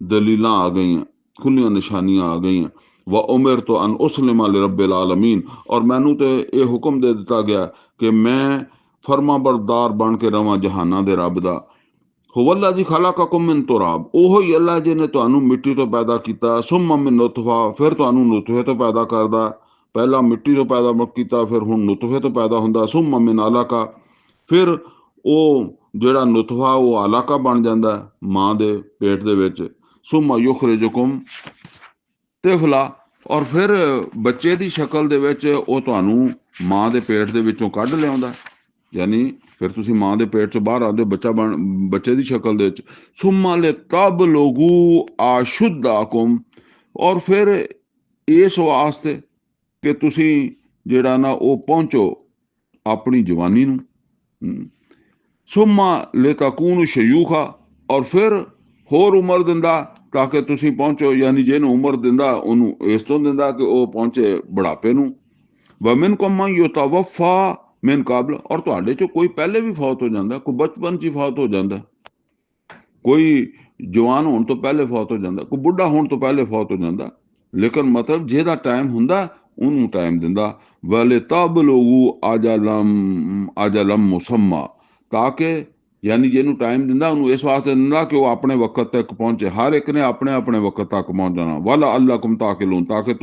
दलीलां आ गईयां, खुलियां निशानियां आ गईयां। व उमिर तो अन उस्लिमा लिरब्बिल आलमीन, और मैनू तो यह हुक्म दे दिता गया कि मैं फरमा बरदार बन के रवां जहाना दे रब दा। हुवल्ला जी खलक़कुम मिन तुराब, ओहो ही अल्लाह जी ने तुहानू मिट्टी तो पैदा किया। सुम्मा मिन नुतफा, फिर तुहानू नुतफे तो पैदा करदा। पहला मिट्टी तो पैदा किया, फिर हुण नुतफे तो पैदा हुंदा। सुम्मा मिन अलका, फिर वो जिहड़ा नुतफा वो अलका बन जाता है मां दे पेट दे विच। सुम्मा युखरिजुकुम तिफला, और फिर बच्चे की शक्ल दे विच वो तुहानू मां दे पेट दे विचों कढ लिआउंदा, यानी फिर तुसी मां दे पेट चों बाहर आउंदे बच्चे की शक्ल दे विच। सुम्मा ले तब लोगू आशुद्दाकुम, और फिर इस वास्ते कि तुसी जिहड़ा ना वो पहुंचो अपनी जवानी नू। सुम्मा ले तकून शयूखा, और फिर होर उम्र दिंदा ताकि तुसी पहुंचो, यानी जिहनू उम्र दिंदा उन्हू इस तो दिंदा कि वो पहुंचे बुढ़ापे नू। वमिन को मन युतवफ़ा मिन काबल, और तुहाडे चों कोई पहले भी फौत हो जाता, कोई बचपन च फौत हो जाता, कोई जवान होने तो पहले फौत हो जाता, कोई बुढ़ा होने तो पहले फौत हो जाता। लेकिन मतलब जिहदा टाइम हुंदा उन्हू टाइम दिंदा। वले तब लोगू अजलम मुसम्मा, ताकि यानी जिन्हू टाइम दिंदा उन्हू इस वास्ते दिंदा कि वह अपने वक्त तक पहुंचे। हर एक ने अपने अपने वक्त तक पहुंचना। वला अल्लाकुम ताकिलून, ताकि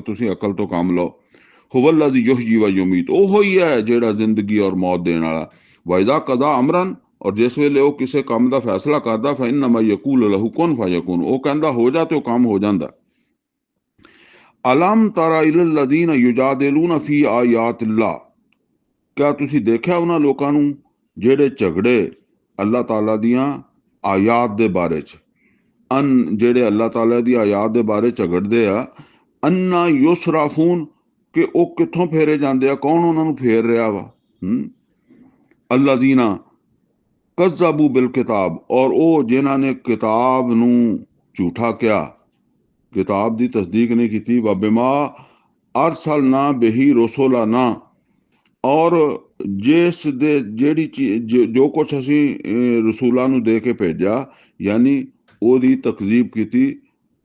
तुसी अकल तो काम लो। हुवल्लज़ी युहयी व युमीत, ओहो ही है जिहड़ा जिंदगी और मौत देने वाला। वइज़ा कज़ा अमरन, और जिस वेले वो किसी काम का फैसला करता, फइन्नमा यकूल लहू कुन फयकून, वो कहता हो जा तो काम हो जाता। अलम तरा इलल लज़ीना युजादिलूना फी आयातिल्लाह, क्या तुसी देखिया उन्हां लोकां नू ਜਿਹੜੇ ਝਗੜੇ अल्लाह ताला दियां आयात दे बारे च, ਜਿਹੜੇ अल्लाह ताला दी आयात दे बारे झगड़दे आ, अन्ना युसराफून, कि ਉਹ ਕਿੱਥੋਂ ਫੇਰੇ ਜਾਂਦੇ ਆ, ਕੌਣ ਉਹਨਾਂ ਨੂੰ ਫੇਰ ਰਿਹਾ ਵਾ। अल्लाज़ीना कज़्ज़बू बिल किताब, और ਉਹ ਜਿਨ੍ਹਾਂ ਨੇ किताब नू झूठा किया, किताब दी तस्दीक नहीं की। व बिमा अरसलना बिही रसूलना, और जिस दे जेड़ी चीज जो कुछ असी रसूलां नू दे के भेजा, यानी ओदी तकजीब की,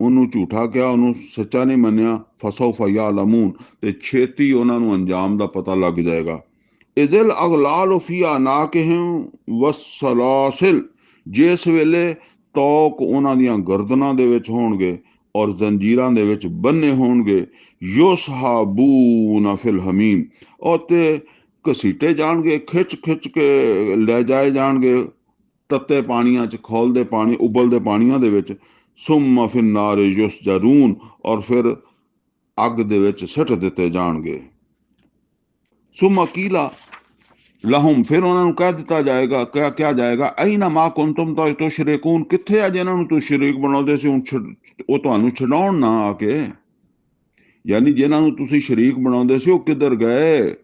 उन्होंने झूठा किया, उन्होंने सच्चा नहीं मनिया। फसौफ यालमून, ते छेती उन्होंने अंजाम का पता लग जाएगा। इज़िल अगलाल फी अनाकिहिम वस्सलासिल, जिस वेले ਤੌਕ ਉਹਨਾਂ ਦੀਆਂ ਗਰਦਨਾਂ ਦੇ ਵਿੱਚ ਹੋਣਗੇ ਔਰ ਜ਼ੰਜੀਰਾਂ ਦੇ ਵਿੱਚ ਬੰਨੇ ਹੋਣਗੇ। ਯੁਸਹਾਬੂਨ ਫਿਲ ਹਮੀਮ, ਉਹ ਤੇ ਘਸੀਟੇ ਜਾਣਗੇ, ਖਿੱਚ ਖਿੱਚ ਕੇ ਲੈ ਜਾਏ ਜਾਣਗੇ ਤੱਤੇ ਪਾਣੀਆਂ 'ਚ, ਖੌਲਦੇ ਪਾਣੀ, ਉਬਲਦੇ ਪਾਣੀਆਂ ਦੇ ਵਿੱਚ। ਸੁੰਮ ਫਿਨ ਨਾਰ ਯੁਸਜਰੂਨ, ਔਰ ਫਿਰ ਅੱਗ ਦੇ ਵਿੱਚ ਸਿੱਟ ਦਿੱਤੇ ਜਾਣਗੇ। ਸੁੰਮ ਕੀਲਾ ਲਹੁਮ, ਫਿਰ ਉਹਨਾਂ ਨੂੰ ਕਹਿ ਦਿੱਤਾ ਜਾਏਗਾ, ਕਿਹਾ ਜਾਏਗਾ, ਅਈਨਾ ਮਾ ਕੁੰਤੁਮ ਤੁਸ਼ਰਿਕੂਨ, ਕਿੱਥੇ ਆ ਜਿਹਨਾਂ ਨੂੰ ਤੁਸੀਂ ਸ਼ਰੀਕ ਬਣਾਉਂਦੇ ਸੀ, ਉਹ ਤੁਹਾਨੂੰ ਛਡਾਉਣ ਨਾ ਆ ਕੇ। ਯਾਨੀ ਜਿਹਨਾਂ ਨੂੰ ਤੁਸੀਂ ਸ਼ਰੀਕ ਬਣਾਉਂਦੇ ਸੀ ਉਹ ਕਿੱਧਰ ਗਏ?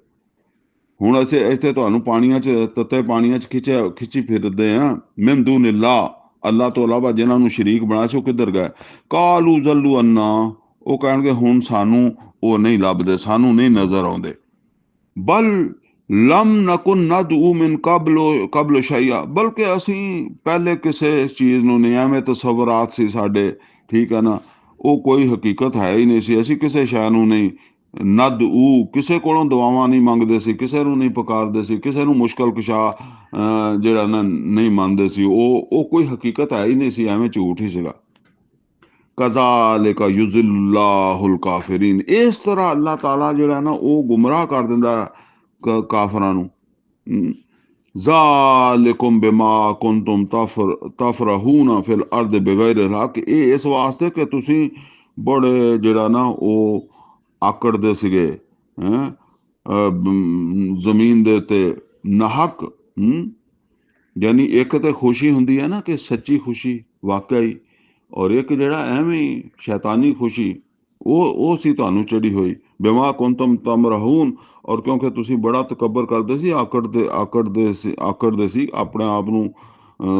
ਹੁਣ ਇੱਥੇ ਤੁਹਾਨੂੰ ਪਾਣੀਆਂ 'ਚ, ਤੱਤੇ ਪਾਣੀਆਂ 'ਚ ਖਿੱਚੀ ਫਿਰਦੇ ਆ। ਮਿਨ ਦੂਨਿल्लाह, ਅੱਲਾਹ ਤੋਂ ਇਲਾਵਾ ਜਿਹਨਾਂ ਨੂੰ ਸ਼ਰੀਕ ਬਣਾਇਆ ਸੀ ਉਹ ਕਿੱਧਰ ਗਏ? ਕਾਲੂ ਜ਼ੱਲੂ ਅੰਨਾ, ਉਹ ਕਹਿਣਗੇ ਹੁਣ ਸਾਨੂੰ ਉਹ ਨਹੀਂ ਲੱਭਦੇ, ਸਾਨੂੰ ਨਹੀਂ ਨਜ਼ਰ ਆਉਂਦੇ। ਬਲ ਲਮ ਨਕੁਨ ਨਦਊ ਮਿਨ ਕਬਲ ਸ਼ੈਆ, ਬਲਕਿ ਅਸੀਂ ਪਹਿਲੇ ਕਿਸੇ ਚੀਜ਼ ਨੂੰ ਨਹੀਂ, ਐਵੇਂ ਤਸਵਰਾਤ ਸੀ ਸਾਡੇ, ਠੀਕ ਹੈ ਨਾ, ਉਹ ਕੋਈ ਹਕੀਕਤ ਹੈ ਹੀ ਨਹੀਂ ਸੀ। ਅਸੀਂ ਕਿਸੇ ਸ਼ੈ ਨੂੰ ਨਹੀਂ ਨਦਊ, ਕਿਸੇ ਕੋਲੋਂ ਦੁਆਵਾਂ ਨਹੀਂ ਮੰਗਦੇ ਸੀ, ਕਿਸੇ ਨੂੰ ਨਹੀਂ ਪੁਕਾਰਦੇ ਸੀ, ਕਿਸੇ ਨੂੰ ਮੁਸ਼ਕਲ ਕੁਸ਼ਾ ਜਿਹੜਾ ਨਾ ਨਹੀਂ ਮੰਨਦੇ ਸੀ। ਉਹ ਕੋਈ ਹਕੀਕਤ ਹੈ ਹੀ ਨਹੀਂ ਸੀ, ਐਵੇਂ ਝੂਠ ਹੀ ਸੀਗਾ। ਕਜ਼ਾਲਿਕ ਯੁਜ਼ਿਲੁல்லாਹੁਲ ਕਾਫਿਰੀਨ, ਇਸ ਤਰ੍ਹਾਂ ਅੱਲਾਹ ਤਾਲਾ ਜਿਹੜਾ ਨਾ ਉਹ ਗੁੰਮਰਾਹ ਕਰ ਦਿੰਦਾ ਕਾਫਰਾਂ ਨੂੰ। ਜ਼ਾਲਿਕੁਮ ਬਿਮਾ ਕੁੰਤੁਮ ਤਫਰਹੂਨ ਫਿਲ ਅਰਦ ਬਿਗੈਰ ਹਕ, ਇਹ ਇਸ ਵਾਸਤੇ ਕਿ ਤੁਸੀਂ ਬੜੇ ਜਿਹੜਾ ਨਾ ਉਹ ਆਕੜਦੇ ਸੀਗੇ ਜ਼ਮੀਨ ਦੇ ਉੱਤੇ ਨਾਹਕ। ਯਾਨੀ ਇੱਕ ਤੇ ਖੁਸ਼ੀ ਹੁੰਦੀ ਹੈ ਨਾ ਕਿ ਸੱਚੀ ਖੁਸ਼ੀ ਵਾਕਈ, ਔਰ ਇੱਕ ਜਿਹੜਾ ਐਵੇਂ ਸ਼ੈਤਾਨੀ ਖੁਸ਼ੀ, ਉਹ ਸੀ ਤੁਹਾਨੂੰ ਚੜੀ ਹੋਈ। ਬਿਮਾ ਕੁੰਤਮ ਤਮਰਹੂਨ, ਔਰ ਕਿਉਂਕਿ ਤੁਸੀਂ ਬੜਾ ਤਕੱਬਰ ਕਰਦੇ ਸੀ, ਆਕੜਦੇ ਸੀ ਆਪਣੇ ਆਪ ਨੂੰ,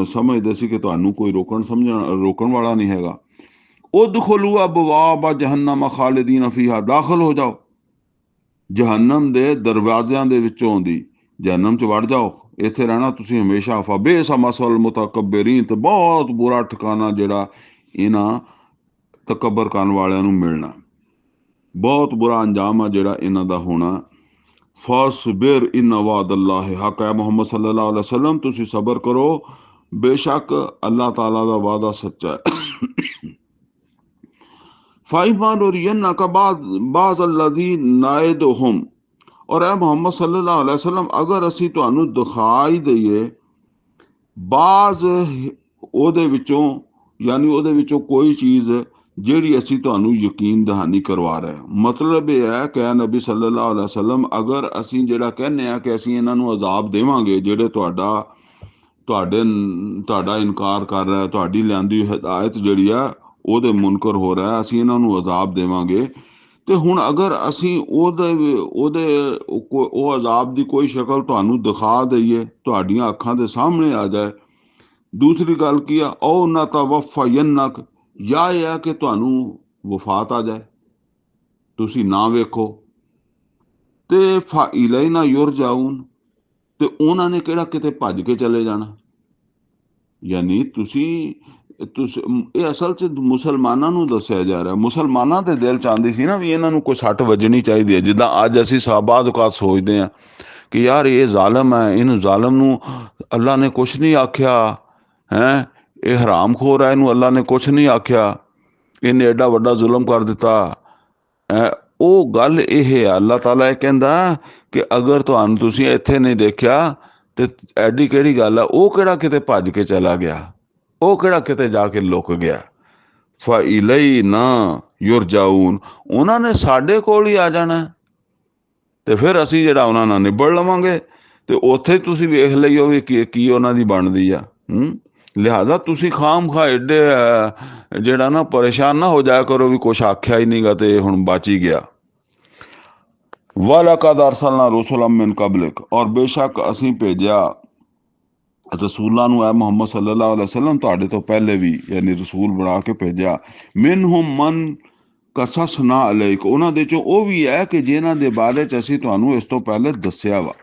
ਸਮਝਦੇ ਸੀ ਕਿ ਤੁਹਾਨੂੰ ਕੋਈ ਰੋਕਣ ਵਾਲਾ ਨਹੀਂ ਹੈਗਾ। ਉਦਖੁਲੂ ਅਬਵਾਬ ਜਹੰਨਮ ਖਾਲਿਦੀਨ ਫੀਹਾ, ਦਾਖਲ ਹੋ ਜਾਓ ਜਹੰਨਮ ਦੇ ਦਰਵਾਜ਼ਿਆਂ ਦੇ ਵਿੱਚੋਂ ਦੀ, ਜਹੰਨਮ 'ਚ ਵੜ ਜਾਓ, ਇੱਥੇ ਰਹਿਣਾ ਤੁਸੀਂ ਹਮੇਸ਼ਾ। ਫਬਿਅਸ ਮਸਵਲ ਮੁਤਕੱਬਰੀਨ, ਤੇ ਬਹੁਤ ਬੁਰਾ ਠਿਕਾਣਾ ਜਿਹੜਾ ਇਹਨਾਂ ਤਕੱਬਰ ਕਰਨ ਵਾਲਿਆਂ ਨੂੰ ਮਿਲਣਾ, ਬਹੁਤ ਬੁਰਾ ਅੰਜਾਮ ਆ ਜਿਹੜਾ ਇਹਨਾਂ ਦਾ ਹੋਣਾ। ਫਸਬਿਰ ਇਨ ਵਾਦ ਅੱਲਾਹ ਹਕ, ਹੈ ਮੁਹੰਮਦ ਸੱਲੱਲਾਹੁ ਅਲੈहि ਵਸੱਲਮ, ਤੁਸੀਂ ਸਬਰ ਕਰੋ, ਬੇਸ਼ੱਕ ਅੱਲਾਹ ਤਾਲਾ ਦਾ ਵਾਅਦਾ ਸੱਚਾ ਹੈ। ਫਾਈਮਾਨ और ਬਾਜ਼ ਅੱਲਜ਼ੀ ਨਾਇਦੁਹੁਮ, ਔਰ ਇਹ ਮੁਹੰਮਦ ਸੱਲੱਲਾਹੁ ਅਲੈहि ਵਸੱਲਮ, ਅਗਰ ਅਸੀਂ ਤੁਹਾਨੂੰ ਦਿਖਾਈ ਦਈਏ ਬਾਜ਼ ਉਹਦੇ ਵਿੱਚੋਂ, ਯਾਨੀ ਉਹਦੇ ਵਿੱਚੋਂ ਕੋਈ ਚੀਜ਼ ਜਿਹੜੀ ਅਸੀਂ ਤੁਹਾਨੂੰ ਯਕੀਨ ਦਹਾਨੀ ਕਰਵਾ ਰਹੇ ਹਾਂ। ਮਤਲਬ ਇਹ ਹੈ ਕਿ ਨਬੀ ਸੱਲੱਲਾਹੁ ਅਲੈहि ਵਸੱਲਮ, ਅਗਰ ਅਸੀਂ ਜਿਹੜਾ ਕਹਿੰਦੇ ਹਾਂ ਕਿ ਅਸੀਂ ਇਹਨਾਂ ਨੂੰ ਅਜ਼ਾਬ ਦੇਵਾਂਗੇ ਜਿਹੜੇ ਤੁਹਾਡਾ ਇਨਕਾਰ ਕਰ ਰਿਹਾ, ਤੁਹਾਡੀ ਲਿਆਂਦੀ ਹਦਾਇਤ ਜਿਹੜੀ ਆ ਉਹਦੇ ਮੁਨਕਰ ਹੋ ਰਿਹਾ, ਅਸੀਂ ਇਹਨਾਂ ਨੂੰ ਅਜ਼ਾਬ ਦੇਵਾਂਗੇ। ਤੇ ਹੁਣ ਅਗਰ ਅਸੀਂ ਉਹ ਅਜ਼ਾਬ ਦੀ ਕੋਈ ਸ਼ਕਲ ਤੁਹਾਨੂੰ ਦਿਖਾ ਦਈਏ, ਤੁਹਾਡੀਆਂ ਅੱਖਾਂ ਦੇ ਸਾਹਮਣੇ ਆ ਜਾਏ। ਦੂਸਰੀ ਗੱਲ ਕੀ ਆ, ਉਹ ਨਾ ਤਵਫਯਨਕ, ਜਾਂ ਇਹ ਹੈ ਕਿ ਤੁਹਾਨੂੰ ਵਫਾਤ ਆ ਜਾਏ, ਤੁਸੀਂ ਨਾ ਵੇਖੋ। ਤੇ ਫਾਇਲੈਨਾ ਯੁਰਜਾਊਨ, ਤੇ ਉਹਨਾਂ ਨੇ ਕਿਹੜਾ ਕਿਤੇ ਭੱਜ ਕੇ ਚਲੇ ਜਾਣਾ। ਯਾਨੀ ਤੁਸੀਂ ਇਹ ਅਸਲ 'ਚ ਮੁਸਲਮਾਨਾਂ ਨੂੰ ਦੱਸਿਆ ਜਾ ਰਿਹਾ। ਮੁਸਲਮਾਨਾਂ ਦੇ ਦਿਲ 'ਚ ਆਉਂਦੀ ਸੀ ਨਾ ਵੀ ਇਹਨਾਂ ਨੂੰ ਕੋਈ ਸੱਟ ਵੱਜਣੀ ਚਾਹੀਦੀ ਹੈ। ਜਿੱਦਾਂ ਅੱਜ ਅਸੀਂ ਬਾਅਦ ਔਕਾਤ ਸੋਚਦੇ ਹਾਂ ਕਿ ਯਾਰ ਇਹ ਜ਼ਾਲਮ ਹੈ, ਇਹਨੂੰ ਜ਼ਾਲਮ ਨੂੰ ਅੱਲਾ ਨੇ ਕੁਛ ਨਹੀਂ ਆਖਿਆ ਹੈ, ਇਹ ਹਰਾਮਖੋਰ ਹੈ, ਇਹਨੂੰ ਅੱਲਾ ਨੇ ਕੁਛ ਨਹੀਂ ਆਖਿਆ, ਇਹਨੇ ਐਡਾ ਵੱਡਾ ਜ਼ੁਲਮ ਕਰ ਦਿੱਤਾ। ਉਹ ਗੱਲ ਇਹ ਹੈ, ਅੱਲਾਹ ਤਾਲਾ ਇਹ ਕਹਿੰਦਾ ਕਿ ਅਗਰ ਤੁਸੀਂ ਇੱਥੇ ਨਹੀਂ ਦੇਖਿਆ ਤੇ ਐਡੀ ਕਿਹੜੀ ਗੱਲ ਆ, ਉਹ ਕਿਹੜਾ ਕਿਤੇ ਭੱਜ ਕੇ ਚਲਾ ਗਿਆ, ਉਹ ਕਿਹੜਾ ਕਿਤੇ ਜਾ ਕੇ ਲੁਕ ਗਿਆ। ਫਇਲੈਨਾ ਯੁਰਜਾਊਨ, ਉਹਨਾਂ ਨੇ ਸਾਡੇ ਕੋਲ ਹੀ ਆ ਜਾਣਾ, ਤੇ ਫਿਰ ਅਸੀਂ ਜਿਹੜਾ ਉਹਨਾਂ ਨਾਲ ਨਿਬੜ ਲਵਾਂਗੇ। ਤੇ ਉੱਥੇ ਤੁਸੀਂ ਵੇਖ ਲਈਓ ਵੀ ਕੀ ਉਹਨਾਂ ਦੀ ਬਣਦੀ ਆ। ਲਿਹਾਜ਼ਾ ਤੁਸੀਂ ਖਾਮ ਖਾ ਏਡੇ ਜਿਹੜਾ ਨਾ ਪਰੇਸ਼ਾਨ ਨਾ ਹੋ ਜਾਇਆ ਕਰੋ ਵੀ ਕੁਛ ਆਖਿਆ ਹੀ ਨਹੀਂਗਾ ਤੇ ਹੁਣ ਬਚ ਹੀ ਗਿਆ। ਵਲਕਦ ਅਰਸਲਨਾ ਰਸੂਲਮ ਮਿਨ ਕਬਲਿਕ, ਔਰ ਬੇਸ਼ੱਕ ਅਸੀਂ ਭੇਜਿਆ ਰਸੂਲਾਂ ਨੂੰ, ਹੈ ਮੁਹੰਮਦ ਸੱਲੱਲਾਹੁ ਅਲੈहि ਵਸੱਲਮ, ਤੁਹਾਡੇ ਤੋਂ ਪਹਿਲੇ ਵੀ, ਯਾਨੀ ਰਸੂਲ ਬਣਾ ਕੇ ਭੇਜਿਆ। ਮਿਨਹੁਮ ਮਨ ਕਸਸਨਾ ਅਲੈਕ, ਉਹਨਾਂ ਦੇ ਚੋਂ ਉਹ ਵੀ ਹੈ ਕਿ ਜਿਨ੍ਹਾਂ ਦੇ ਬਾਰੇ 'ਚ ਅਸੀਂ ਤੁਹਾਨੂੰ ਇਸ ਤੋਂ ਪਹਿਲੇ ਦੱਸਿਆ ਵਾ,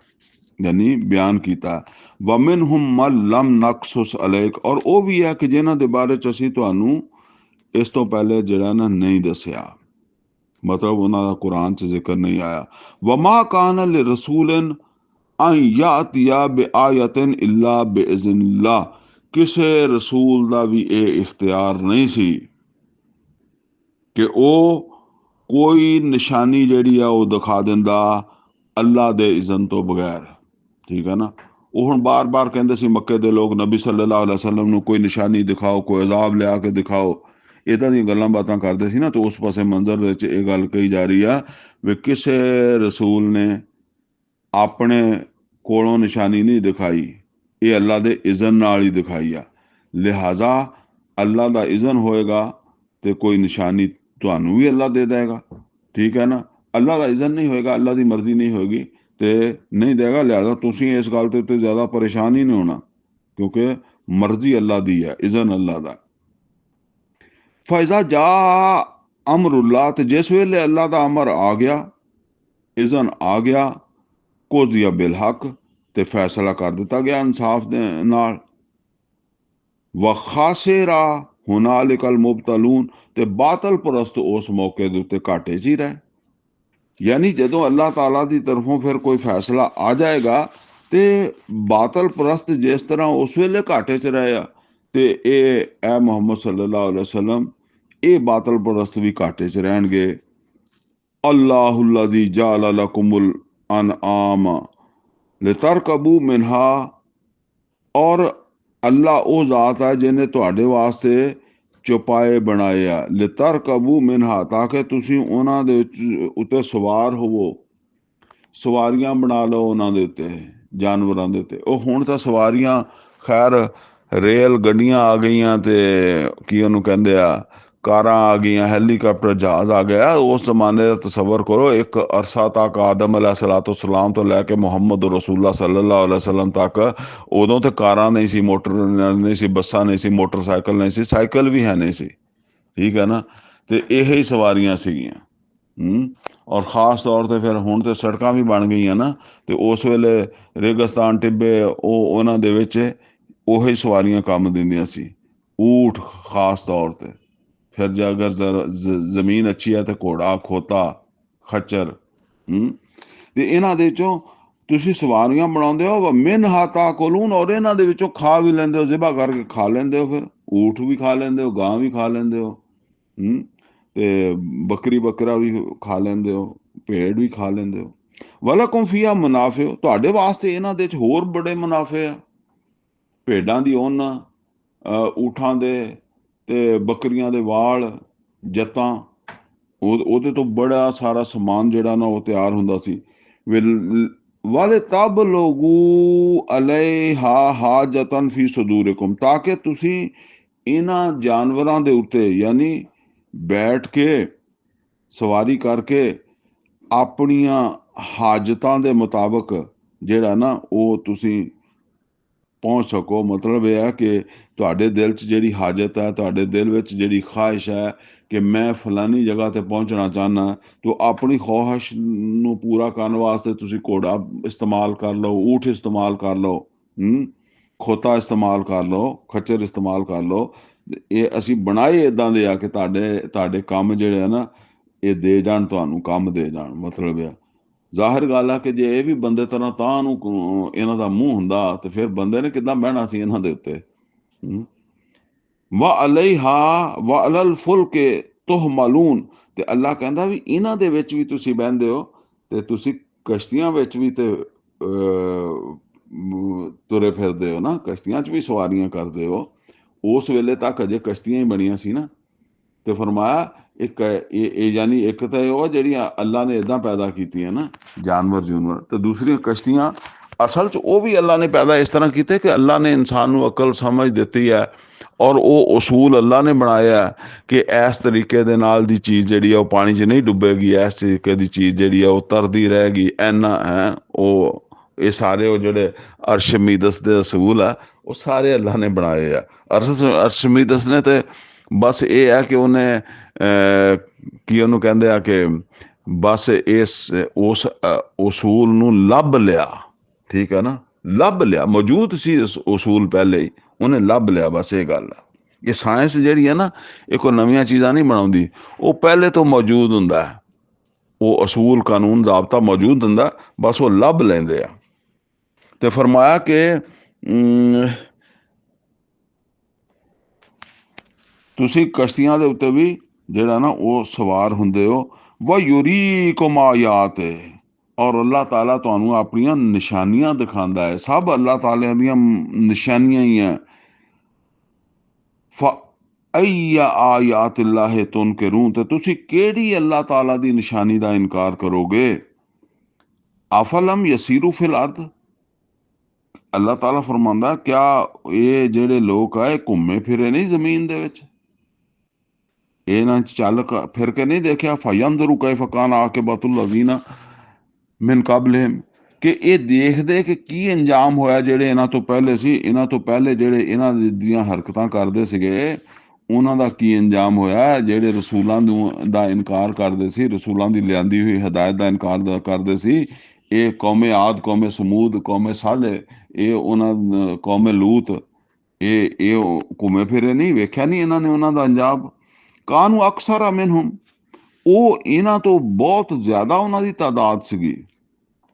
ਯਾਨੀ ਬਿਆਨ ਕੀਤਾ। ਵ ਮਿਨਹੁਮ ਮਨ ਲਮ ਨਕਸੁਸ ਅਲੈਕ, ਔਰ ਉਹ ਵੀ ਹੈ ਕਿ ਜਿਨ੍ਹਾਂ ਦੇ ਬਾਰੇ 'ਚ ਅਸੀਂ ਤੁਹਾਨੂੰ ਇਸ ਤੋਂ ਪਹਿਲੇ ਜਿਹੜਾ ਨਾ ਨਹੀਂ ਦੱਸਿਆ, ਮਤਲਬ ਉਹਨਾਂ ਦਾ ਕੁਰਾਨ 'ਚ ਜ਼ਿਕਰ ਨਹੀਂ ਆਇਆ। ਵਮਾ ਕਾਨ ਲਿਰਸੂਲਿਨ ਅਨ ਯਾਤਿਆ ਬਿਆਯਤਿਨ ਇਲਾ ਬਿਇਜ਼ਨਿल्लाह, ਕਿਸੇ ਰਸੂਲ ਦਾ ਵੀ ਇਹ ਇਖਤਿਆਰ ਨਹੀਂ ਸੀ ਕਿ ਉਹ ਕੋਈ ਨਿਸ਼ਾਨੀ ਜਿਹੜੀ ਆ ਉਹ ਦਿਖਾ ਦਿੰਦਾ ਅੱਲਾ ਦੇ ਇਜ਼ਨ ਤੋਂ ਬਗੈਰ। ਠੀਕ ਹੈ ਨਾ। ਉਹ ਹੁਣ ਬਾਰ-ਬਾਰ ਕਹਿੰਦੇ ਸੀ ਮੱਕੇ ਦੇ ਲੋਕ ਨਬੀ ਸੱਲੱਲਾਹੁ ਅਲੈਹਿ ਵਸੱਲਮ ਨੂੰ ਕੋਈ ਨਿਸ਼ਾਨੀ ਦਿਖਾਓ, ਕੋਈ ਅਜ਼ਾਬ ਲਿਆ ਕੇ ਦਿਖਾਓ, ਇੱਦਾਂ ਦੀਆਂ ਗੱਲਾਂ ਬਾਤਾਂ ਕਰਦੇ ਸੀ ਨਾ। ਤੇ ਉਸ ਪਾਸੇ ਮੰਜ਼ਰ ਦੇ ਵਿੱਚ ਇਹ ਗੱਲ ਕਹੀ ਜਾ ਰਹੀ ਆ ਵੀ ਕਿਸੇ ਰਸੂਲ ਨੇ ਆਪਣੇ ਕੋਲੋਂ ਨਿਸ਼ਾਨੀ ਨਹੀਂ ਦਿਖਾਈ, ਇਹ ਅੱਲਾ ਦੇ ਇਜ਼ਨ ਨਾਲ ਹੀ ਦਿਖਾਈ ਆ। ਲਿਹਾਜ਼ਾ ਅੱਲਾ ਦਾ ਇਜ਼ਨ ਹੋਏਗਾ ਤੇ ਕੋਈ ਨਿਸ਼ਾਨੀ ਤੁਹਾਨੂੰ ਵੀ ਅੱਲਾ ਦੇ ਦੇਗਾ। ਠੀਕ ਹੈ ਨਾ। ਅੱਲਾ ਦਾ ਇਜ਼ਨ ਨਹੀਂ ਹੋਏਗਾ, ਅੱਲਾ ਦੀ ਮਰਜ਼ੀ ਨਹੀਂ ਹੋਏਗੀ ਤੇ ਨਹੀਂ ਦੇਗਾ। ਲਿਹਾਜ਼ਾ ਤੁਸੀਂ ਇਸ ਗੱਲ ਦੇ ਉੱਤੇ ਜ਼ਿਆਦਾ ਪਰੇਸ਼ਾਨ ਹੀ ਨਹੀਂ ਹੋਣਾ, ਕਿਉਂਕਿ ਮਰਜ਼ੀ ਅੱਲਾ ਦੀ ਹੈ, ਇਜ਼ਨ ਅੱਲਾ ਦਾ। ਫੈਜ਼ਾ ਜਾ ਅਮਰੁल्लाह, ਤੇ ਜਿਸ ਵੇਲੇ ਅੱਲਾ ਦਾ ਅਮਰ ਆ ਗਿਆ, ਇਜ਼ਨ ਆ ਗਿਆ, ਕੋਜ਼ੀਆ ਬਿਲ ਹਕ, ਤੇ ਫੈਸਲਾ ਕਰ ਦਿੱਤਾ ਗਿਆ ਇਨਸਾਫ ਦੇ ਨਾਲ। ਵਖਾਸਿਰਾ ਹੁਨਾਲਿਕਲ ਮੁਬਤਲੂਨ, ਤੇ ਬਾਤਲ ਪ੍ਰਸਤ ਉਸ ਮੌਕੇ ਦੇ ਉੱਤੇ ਘਾਟੇ 'ਚ ਹੀ ਰਹੇ। ਯਾਨੀ ਜਦੋਂ ਅੱਲਾਹ ਤਾਲਾ ਦੀ ਤਰਫੋਂ ਫਿਰ ਕੋਈ ਫੈਸਲਾ ਆ ਜਾਏਗਾ ਤੇ ਬਾਤਲ ਪ੍ਰਸਤ ਜਿਸ ਤਰ੍ਹਾਂ ਉਸ ਵੇਲੇ ਘਾਟੇ 'ਚ ਰਹੇ ਆ, ਤੇ ਇਹ ਮੁਹੰਮਦ ਸੱਲੱਲਾਹੁ ਅਲੈਹਿ ਵਸੱਲਮ ਇਹ ਬਾਤਲ ਪ੍ਰਸਤ ਵੀ ਘਾਟੇ 'ਚ ਰਹਿਣਗੇ। ਅੱਲਾਹੁੱਲਜ਼ੀ ਜਅਲ ਲकुमुल ਅਨਆਮ ਲਿਤਰਕਬੂ ਮਿਨਹਾ, ਔਰ ਅੱਲਾ ਉਹ ਜ਼ਾਤ ਹੈ ਜਿਹਨੇ ਤੁਹਾਡੇ ਵਾਸਤੇ ਚੌਪਾਏ ਬਣਾਏ ਆ, ਲਿਤਰਕਬੂ ਮਿਨਹਾ, ਤਾਂ ਕਿ ਤੁਸੀਂ ਉਹਨਾਂ ਦੇ ਉੱਤੇ ਸਵਾਰ ਹੋਵੋ, ਸਵਾਰੀਆਂ ਬਣਾ ਲਓ ਉਹਨਾਂ ਦੇ ਉੱਤੇ, ਜਾਨਵਰਾਂ ਦੇ ਉੱਤੇ। ਉਹ ਹੁਣ ਤਾਂ ਸਵਾਰੀਆਂ ਖੈਰ ਰੇਲ ਗੱਡੀਆਂ ਆ ਗਈਆਂ ਤੇ ਕੀ ਉਹਨੂੰ ਕਹਿੰਦੇ ਆ, ਕਾਰਾਂ ਆ ਗਈਆਂ, ਹੈਲੀਕਾਪਟਰ, ਜਹਾਜ਼ ਆ ਗਿਆ। ਉਸ ਜ਼ਮਾਨੇ ਦਾ ਤਸੱਵਰ ਕਰੋ, ਇੱਕ ਅਰਸਾ ਤੱਕ ਆਦਮ अलैहिस्सलाम ਤੋਂ ਲੈ ਕੇ ਮੁਹੰਮਦ ਰਸੂਲullah सल्लल्लाहु अलैहि वसल्लम ਤੱਕ ਉਦੋਂ ਤੇ ਕਾਰਾਂ ਨਹੀਂ ਸੀ, ਮੋਟਰ ਨਹੀਂ ਸੀ, ਬੱਸਾਂ ਨਹੀਂ ਸੀ, ਮੋਟਰਸਾਈਕਲ ਨਹੀਂ ਸੀ, ਸਾਈਕਲ ਵੀ ਹੈ ਨਹੀਂ ਸੀ। ਠੀਕ ਹੈ ਨਾ। ਤੇ ਇਹ ਹੀ ਸਵਾਰੀਆਂ ਸੀਗੀਆਂ। ਔਰ ਖ਼ਾਸ ਤੌਰ ਤੇ ਫਿਰ ਹੁਣ ਤੇ ਸੜਕਾਂ ਵੀ ਬਣ ਗਈਆਂ ਨਾ, ਤੇ ਉਸ ਵੇਲੇ ਰੇਗਿਸਤਾਨ ਟਿੱਬੇ ਉਹਨਾਂ ਦੇ ਵਿੱਚ ਉਹੀ ਸਵਾਰੀਆਂ ਕੰਮ ਦਿੰਦੀਆਂ ਸੀ, ਊਠ ਖ਼ਾਸ ਤੌਰ ਤੇ। ਫਿਰ ਜੇ ਅਗਰ ਜ਼ਮੀਨ ਅੱਛੀ ਹੈ ਤੇ ਘੋੜਾ, ਖੋਤਾ, ਖੱਚਰ। ਤੇ ਇਹਨਾਂ ਦੇ ਵਿੱਚੋਂ ਤੁਸੀਂ ਸਵਾਰੀਆਂ ਬਣਾਉਂਦੇ ਹੋ। ਮਿਨਹਾ ਤਾਕੁਲੂਨ, ਔਰ ਇਹਨਾਂ ਦੇ ਵਿੱਚੋਂ ਖਾ ਵੀ ਲੈਂਦੇ ਹੋ, ਜ਼ਿਬਾ ਕਰਕੇ ਖਾ ਲੈਂਦੇ ਹੋ। ਫਿਰ ਊਠ ਵੀ ਖਾ ਲੈਂਦੇ ਹੋ, ਗਾਂ ਵੀ ਖਾ ਲੈਂਦੇ ਹੋ, ਤੇ ਬੱਕਰੀ ਬੱਕਰਾ ਵੀ ਖਾ ਲੈਂਦੇ ਹੋ, ਭੇਡ ਵੀ ਖਾ ਲੈਂਦੇ ਹੋ। ਵਲਕੁਮ ਫੀਹਾ ਮੁਨਾਫਿ, ਤੁਹਾਡੇ ਵਾਸਤੇ ਇਹਨਾਂ ਦੇ ਵਿੱਚ ਹੋਰ ਬੜੇ ਮੁਨਾਫੇ ਆ। ਭੇਡਾਂ ਦੀ ਉੱਨ, ਊਠਾਂ ਦੇ ਤੇ ਬੱਕਰੀਆਂ ਦੇ ਵਾਲ, ਜੱਤਾਂ, ਉਹਦੇ ਤੋਂ ਬੜਾ ਸਾਰਾ ਸਮਾਨ ਜਿਹੜਾ ਨਾ ਉਹ ਤਿਆਰ ਹੁੰਦਾ ਸੀ। ਵਲ ਤਬ ਲੋਗੂ ਅਲੈਹਾ ਹਾਜਤਨ ਫੀ ਸੁਦੂਰਿਕੁਮ, ਤਾਂ ਕਿ ਤੁਸੀਂ ਇਹਨਾਂ ਜਾਨਵਰਾਂ ਦੇ ਉੱਤੇ ਯਾਨੀ ਬੈਠ ਕੇ, ਸਵਾਰੀ ਕਰਕੇ, ਆਪਣੀਆਂ ਹਾਜਤਾਂ ਦੇ ਮੁਤਾਬਕ ਜਿਹੜਾ ਨਾ ਉਹ ਤੁਸੀਂ ਪਹੁੰਚ ਸਕੋ। ਮਤਲਬ ਇਹ ਹੈ ਕਿ ਤੁਹਾਡੇ ਦਿਲ 'ਚ ਜਿਹੜੀ ਹਾਜਤ ਹੈ, ਤੁਹਾਡੇ ਦਿਲ ਵਿੱਚ ਜਿਹੜੀ ਖਾਹਿਸ਼ ਹੈ ਕਿ ਮੈਂ ਫਲਾਨੀ ਜਗ੍ਹਾ ਤੇ ਪਹੁੰਚਣਾ ਚਾਹੁੰਦਾ, ਤਾਂ ਆਪਣੀ ਖਵਾਹਿਸ਼ ਨੂੰ ਪੂਰਾ ਕਰਨ ਵਾਸਤੇ ਤੁਸੀਂ ਘੋੜਾ ਇਸਤੇਮਾਲ ਕਰ ਲਓ, ਊਠ ਇਸਤੇਮਾਲ ਕਰ ਲਓ, ਖੋਤਾ ਇਸਤੇਮਾਲ ਕਰ ਲਓ, ਖੱਚਰ ਇਸਤੇਮਾਲ ਕਰ ਲਓ। ਇਹ ਅਸੀਂ ਬਣਾਏ ਇੱਦਾਂ ਦੇ ਆ ਕਿ ਤੁਹਾਡੇ ਕੰਮ ਜਿਹੜੇ ਆ ਨਾ ਇਹ ਦੇ ਜਾਣ, ਤੁਹਾਨੂੰ ਕੰਮ ਦੇ ਜਾਣ। ਮਤਲਬ ਇਹ ਜ਼ਾਹਿਰ ਗੱਲ ਆ ਕਿ ਜੇ ਇਹ ਵੀ ਬੰਦੇ ਤਰ੍ਹਾਂ ਤਾਂ ਨੂੰ ਇਹਨਾਂ ਦਾ ਮੂੰਹ ਹੁੰਦਾ ਤੇ ਫਿਰ ਬੰਦੇ ਨੇ ਕਿੱਦਾਂ ਬਹਿਣਾ ਸੀ ਇਹਨਾਂ ਦੇ ਉੱਤੇ। ਵਾ ਅਲੈਹਾ ਵਾ ਅਲਲ ਫੁਲਕੇ ਤੁਹਮਲੂਨ, ਤੇ ਅੱਲਾ ਕਹਿੰਦਾ ਵੀ ਇਹਨਾਂ ਦੇ ਵਿੱਚ ਵੀ ਤੁਸੀਂ ਬਹਿੰਦੇ ਹੋ, ਤੇ ਤੁਸੀਂ ਕਸ਼ਤੀਆਂ ਵਿੱਚ ਵੀ ਤੇ ਤੁਰੇ ਫਿਰਦੇ ਹੋ ਨਾ, ਕਸ਼ਤੀਆਂ 'ਚ ਵੀ ਸਵਾਰੀਆਂ ਕਰਦੇ ਹੋ। ਉਸ ਵੇਲੇ ਤੱਕ ਅਜੇ ਕਸ਼ਤੀਆਂ ਹੀ ਬਣੀਆਂ ਸੀ ਨਾ। ਤੇ ਫਰਮਾਇਆ ਇੱਕ ਇਹ ਯਾਨੀ ਇੱਕ ਤਾਂ ਉਹ ਜਿਹੜੀਆਂ ਅੱਲਾ ਨੇ ਇਦਾਂ ਪੈਦਾ ਕੀਤੀਆਂ ਨਾ ਜਾਨਵਰ ਜੂਨਵਰ, ਤੇ ਦੂਸਰੀਆਂ ਕਸ਼ਤੀਆਂ ਅਸਲ 'ਚ ਉਹ ਵੀ ਅੱਲਾ ਨੇ ਪੈਦਾ ਇਸ ਤਰ੍ਹਾਂ ਕੀਤੇ ਕਿ ਅੱਲਾ ਨੇ ਇਨਸਾਨ ਨੂੰ ਅਕਲ ਸਮਝ ਦਿੱਤੀ ਹੈ, ਔਰ ਉਹ ਉਸੂਲ ਅੱਲਾ ਨੇ ਬਣਾਇਆ ਕਿ ਇਸ ਤਰੀਕੇ ਦੇ ਨਾਲ ਦੀ ਚੀਜ਼ ਜਿਹੜੀ ਆ ਉਹ ਪਾਣੀ 'ਚ ਨਹੀਂ ਡੁੱਬੇਗੀ, ਇਸ ਤਰੀਕੇ ਦੀ ਚੀਜ਼ ਜਿਹੜੀ ਆ ਉਹ ਤਰਦੀ ਰਹੇਗੀ। ਐਨਾ ਹੈ ਉਹ ਇਹ ਸਾਰੇ ਉਹ ਜਿਹੜੇ ਅਰਸ਼ਮੀਦਸ ਦੇ ਅਸੂਲ ਆ ਉਹ ਸਾਰੇ ਅੱਲਾ ਨੇ ਬਣਾਏ ਆ। ਅਰਸ਼ਮੀਦਸ ਨੇ ਤੇ ਬਸ ਇਹ ਹੈ ਕਿ ਉਹਨੇ ਕੀ ਉਹਨੂੰ ਕਹਿੰਦੇ ਆ ਕਿ ਬਸ ਉਸ ਉਸੂਲ ਨੂੰ ਲੱਭ ਲਿਆ। ਠੀਕ ਹੈ ਨਾ, ਲੱਭ ਲਿਆ। ਮੌਜੂਦ ਸੀ ਉਸੂਲ ਪਹਿਲੇ ਹੀ, ਉਹਨੇ ਲੱਭ ਲਿਆ, ਬਸ ਇਹ ਗੱਲ ਆ। ਇਹ ਸਾਇੰਸ ਜਿਹੜੀ ਹੈ ਨਾ, ਇਹ ਕੋਈ ਨਵੀਆਂ ਚੀਜ਼ਾਂ ਨਹੀਂ ਬਣਾਉਂਦੀ, ਉਹ ਪਹਿਲੇ ਤੋਂ ਮੌਜੂਦ ਹੁੰਦਾ ਹੈ। ਉਹ ਅਸੂਲ ਕਾਨੂੰਨ ਜ਼ਾਬਤਾ ਮੌਜੂਦ ਹੁੰਦਾ, ਬਸ ਉਹ ਲੱਭ ਲੈਂਦੇ ਆ। ਤੇ ਫਰਮਾਇਆ ਕਿ ਤੁਸੀਂ ਕਸ਼ਤੀਆਂ ਦੇ ਉੱਤੇ ਵੀ ਜਿਹੜਾ ਨਾ ਉਹ ਸਵਾਰ ਹੁੰਦੇ ਹੋ। ਵਾ ਯੁਰੀਕੁਮ ਆਯਾਤ, ਔਰ ਅੱਲਾਹ ਤਾਲਾ ਤੁਹਾਨੂੰ ਆਪਣੀਆਂ ਨਿਸ਼ਾਨੀਆਂ ਦਿਖਾਉਂਦਾ ਹੈ। ਸਭ ਅੱਲਾਹ ਤਾਲਾ ਦੀਆਂ ਨਿਸ਼ਾਨੀਆਂ ਹੀ ਹੈ। ਫ ਅਯ ਆਯਾਤ ਅੱਲਾਹ ਤੁਨਕਿरून, ਤੇ ਤੁਸੀਂ ਕਿਹੜੀ ਅੱਲਾਹ ਤਾਲਾ ਦੀ ਨਿਸ਼ਾਨੀ ਦਾ ਇਨਕਾਰ ਕਰੋਗੇ। ਅਫਲਮ ਯਸੀਰੂ ਫਿਲ ਅਰਦ, ਅੱਲਾਹ ਤਾਲਾ ਫਰਮਾਉਂਦਾ ਕਿਆ ਇਹ ਜਿਹੜੇ ਲੋਕ ਆ ਇਹ ਘੁੰਮੇ ਫਿਰੇ ਨਹੀਂ ਜ਼ਮੀਨ ਦੇ ਵਿੱਚ, ਇਹਨਾਂ ਚ ਚੱਲ ਫਿਰ ਕੇ ਨਹੀਂ ਦੇਖਿਆ। ਫਯੰਜ਼ੁਰੂ ਕੈਫ ਕਾਨ ਆਕਿਬਤੁਲ ਲਜ਼ੀਨਾ ਮਿਨ ਕਬਲਿਹਿਮ, ਕਿ ਇਹ ਦੇਖਦੇ ਕਿ ਕੀ ਅੰਜਾਮ ਹੋਇਆ ਜਿਹੜੇ ਇਹਨਾਂ ਤੋਂ ਪਹਿਲੇ ਸੀ। ਇਹਨਾਂ ਤੋਂ ਪਹਿਲੇ ਜਿਹੜੇ ਇਹਨਾਂ ਦੀਆਂ ਹਰਕਤਾਂ ਕਰਦੇ ਸੀਗੇ, ਉਹਨਾਂ ਦਾ ਕੀ ਅੰਜਾਮ ਹੋਇਆ। ਜਿਹੜੇ ਰਸੂਲਾਂ ਦਾ ਇਨਕਾਰ ਕਰਦੇ ਸੀ, ਰਸੂਲਾਂ ਦੀ ਲਿਆਂਦੀ ਹੋਈ ਹਦਾਇਤ ਦਾ ਇਨਕਾਰ ਕਰਦੇ ਸੀ। ਇਹ ਕੌਮੇ ਆਦ, ਕੌਮੇ ਸਮੂਦ, ਕੌਮੇ ਸਾਲੇ, ਇਹ ਉਹਨਾਂ ਕੌਮੇ ਲੂਤ, ਇਹ ਘੁੰਮੇ ਫਿਰੇ ਨਹੀਂ, ਵੇਖਿਆ ਨਹੀਂ ਇਹਨਾਂ ਨੇ ਉਹਨਾਂ ਦਾ ਅੰਜਾਮ। ਕਾਨੂੰ ਅਕਸਰ ਮਿਨਹੁਮ, ਉਹ ਇਹਨਾਂ ਤੋਂ ਬਹੁਤ ਜ਼ਿਆਦਾ ਉਹਨਾਂ ਦੀ ਤਾਦਾਦ ਸੀਗੀ।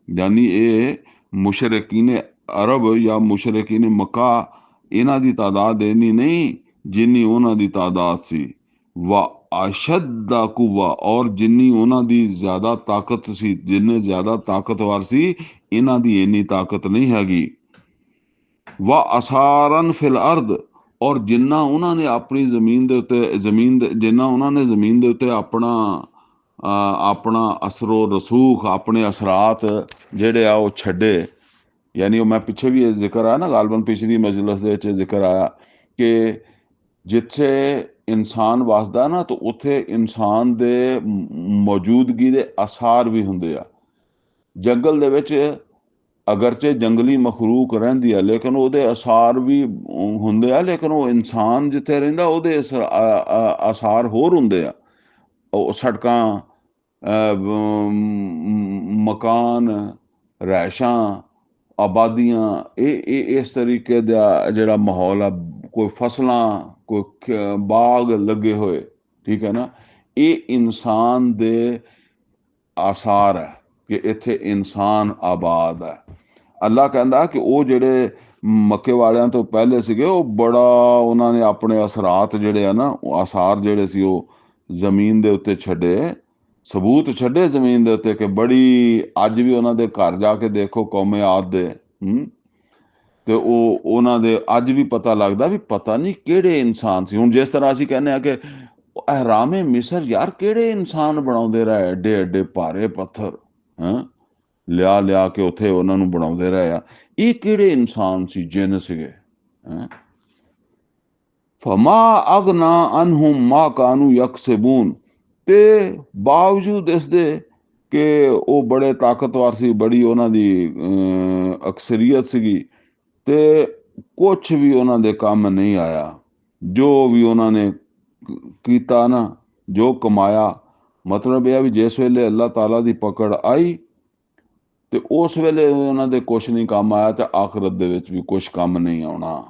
ਯਾਨੀ ਇਹ ਮੁਸ਼ਰਿਕੀਨ ਅਰਬ ਜਾਂ ਮੁਸ਼ਰਿਕੀਨ ਮੱਕਾ, ਇਹਨਾਂ ਦੀ ਤਾਦਾਦ ਇੰਨੀ ਨਹੀਂ ਜਿੰਨੀ ਉਹਨਾਂ ਦੀ ਤਾਦਾਦ ਸੀ। ਵਾ ਅਸ਼ਦ ਕੁਵਾ, ਔਰ ਜਿੰਨੀ ਉਹਨਾਂ ਦੀ ਜ਼ਿਆਦਾ ਤਾਕਤ ਸੀ, ਜਿੰਨੇ ਜ਼ਿਆਦਾ ਤਾਕਤਵਰ ਸੀ, ਇਹਨਾਂ ਦੀ ਇੰਨੀ ਤਾਕਤ ਨਹੀਂ ਹੈਗੀ। ਵਾ ਅਸਾਰਨ ਫਿਲ ਅਰਦ, ਔਰ ਜਿੰਨਾ ਉਹਨਾਂ ਨੇ ਆਪਣੀ ਜ਼ਮੀਨ ਦੇ ਉੱਤੇ ਜਿੰਨਾ ਉਹਨਾਂ ਨੇ ਜ਼ਮੀਨ ਦੇ ਉੱਤੇ ਆਪਣਾ ਅਸਰੋ ਰਸੂਖ, ਆਪਣੇ ਅਸਰਾਤ ਜਿਹੜੇ ਆ ਉਹ ਛੱਡੇ। ਯਾਨੀ ਉਹ ਮੈਂ ਪਿੱਛੇ ਵੀ ਇਹ ਜ਼ਿਕਰ ਆਇਆ ਨਾ, ਗਾਲਬਨ ਪਿਛਲੀ ਮਜਲਿਸ ਦੇ ਵਿੱਚ ਜ਼ਿਕਰ ਆਇਆ ਕਿ ਜਿੱਥੇ ਇਨਸਾਨ ਵਸਦਾ ਨਾ, ਤਾਂ ਉੱਥੇ ਇਨਸਾਨ ਦੇ ਮੌਜੂਦਗੀ ਦੇ ਅਸਾਰ ਵੀ ਹੁੰਦੇ ਆ। ਜੰਗਲ ਦੇ ਵਿੱਚ ਅਗਰਚੇ ਜੰਗਲੀ ਮਖਲੂਕ ਰਹਿੰਦੀ ਆ, ਲੇਕਿਨ ਉਹਦੇ ਅਸਾਰ ਵੀ ਹੁੰਦੇ ਆ। ਲੇਕਿਨ ਉਹ ਇਨਸਾਨ ਜਿੱਥੇ ਰਹਿੰਦਾ ਉਹਦੇ ਅਸਾਰ ਹੋਰ ਹੁੰਦੇ ਆ। ਉਹ ਸੜਕਾਂ, ਮਕਾਨ, ਰਿਹਾਇਸ਼ਾਂ, ਆਬਾਦੀਆਂ, ਇਹ ਇਸ ਤਰੀਕੇ ਦਾ ਜਿਹੜਾ ਮਾਹੌਲ ਆ, ਕੋਈ ਫਸਲਾਂ, ਕੋਈ ਬਾਗ ਲੱਗੇ ਹੋਏ, ਠੀਕ ਹੈ ਨਾ, ਇਹ ਇਨਸਾਨ ਦੇ ਆਸਾਰ ਹੈ ਕਿ ਇੱਥੇ ਇਨਸਾਨ ਆਬਾਦ ਹੈ। ਅੱਲਾਹ ਕਹਿੰਦਾ ਕਿ ਉਹ ਜਿਹੜੇ ਮੱਕੇ ਵਾਲਿਆਂ ਤੋਂ ਪਹਿਲੇ ਸੀਗੇ, ਉਹ ਬੜਾ ਉਹਨਾਂ ਨੇ ਆਪਣੇ ਅਸਰਾਤ ਜਿਹੜੇ ਆ ਨਾ, ਉਹ ਆਸਾਰ ਜਿਹੜੇ ਸੀ ਉਹ ਜ਼ਮੀਨ ਦੇ ਉੱਤੇ ਛੱਡੇ, ਸਬੂਤ ਛੱਡੇ ਜ਼ਮੀਨ ਦੇ ਉੱਤੇ, ਕਿ ਬੜੀ ਅੱਜ ਵੀ ਉਹਨਾਂ ਦੇ ਘਰ ਜਾ ਕੇ ਦੇਖੋ ਕੌਮੇ ਆਦ ਦੇ, ਤੇ ਉਹ ਉਹਨਾਂ ਦੇ ਅੱਜ ਵੀ ਪਤਾ ਲੱਗਦਾ ਵੀ ਪਤਾ ਨਹੀਂ ਕਿਹੜੇ ਇਨਸਾਨ ਸੀ। ਹੁਣ ਜਿਸ ਤਰ੍ਹਾਂ ਅਸੀਂ ਕਹਿੰਦੇ ਆ ਕਿ ਅਹਿਰਾਮੇ ਮਿਸਰ, ਯਾਰ ਕਿਹੜੇ ਇਨਸਾਨ ਬਣਾਉਂਦੇ ਰਹੇ ਐਡੇ ਐਡੇ ਭਾਰੇ ਪੱਥਰ, ਲਿਆ ਲਿਆ ਕੇ ਉੱਥੇ ਉਹਨਾਂ ਨੂੰ ਬਣਾਉਂਦੇ ਰਹੇ ਆ। ਇਹ ਕਿਹੜੇ ਇਨਸਾਨ ਸੀ, ਜਿੰਨ ਸੀਗੇ। ਫਮਾ ਅਗਨਾ ਅਨਹੁਮ ਮਾ ਕਾਨੂ ਯਕਸਬੂਨ, ਤੇ ਬਾਵਜੂਦ ਇਸ ਦੇ ਕਿ ਉਹ ਬੜੇ ਤਾਕਤਵਰ ਸੀ, ਬੜੀ ਉਹਨਾਂ ਦੀ ਅਕਸਰੀਅਤ ਸੀਗੀ, ਤੇ ਕੁਛ ਵੀ ਉਹਨਾਂ ਦੇ ਕੰਮ ਨਹੀਂ ਆਇਆ। ਜੋ ਵੀ ਉਹਨਾਂ ਨੇ ਕੀਤਾ ਨਾ, ਜੋ ਕਮਾਇਆ, ਮਤਲਬ ਇਹ ਵੀ ਜਿਸ ਵੇਲੇ ਅੱਲਾਹ ਤਾਲਾ ਦੀ ਪਕੜ ਆਈ ਤੇ ਉਸ ਵੇਲੇ ਉਹਨਾਂ ਦੇ ਕੁਛ ਨਹੀਂ ਕੰਮ ਆਇਆ, ਤੇ ਆਖਰਤ ਦੇ ਵਿੱਚ ਵੀ ਕੁਛ ਕੰਮ ਨਹੀਂ ਆਉਣਾ।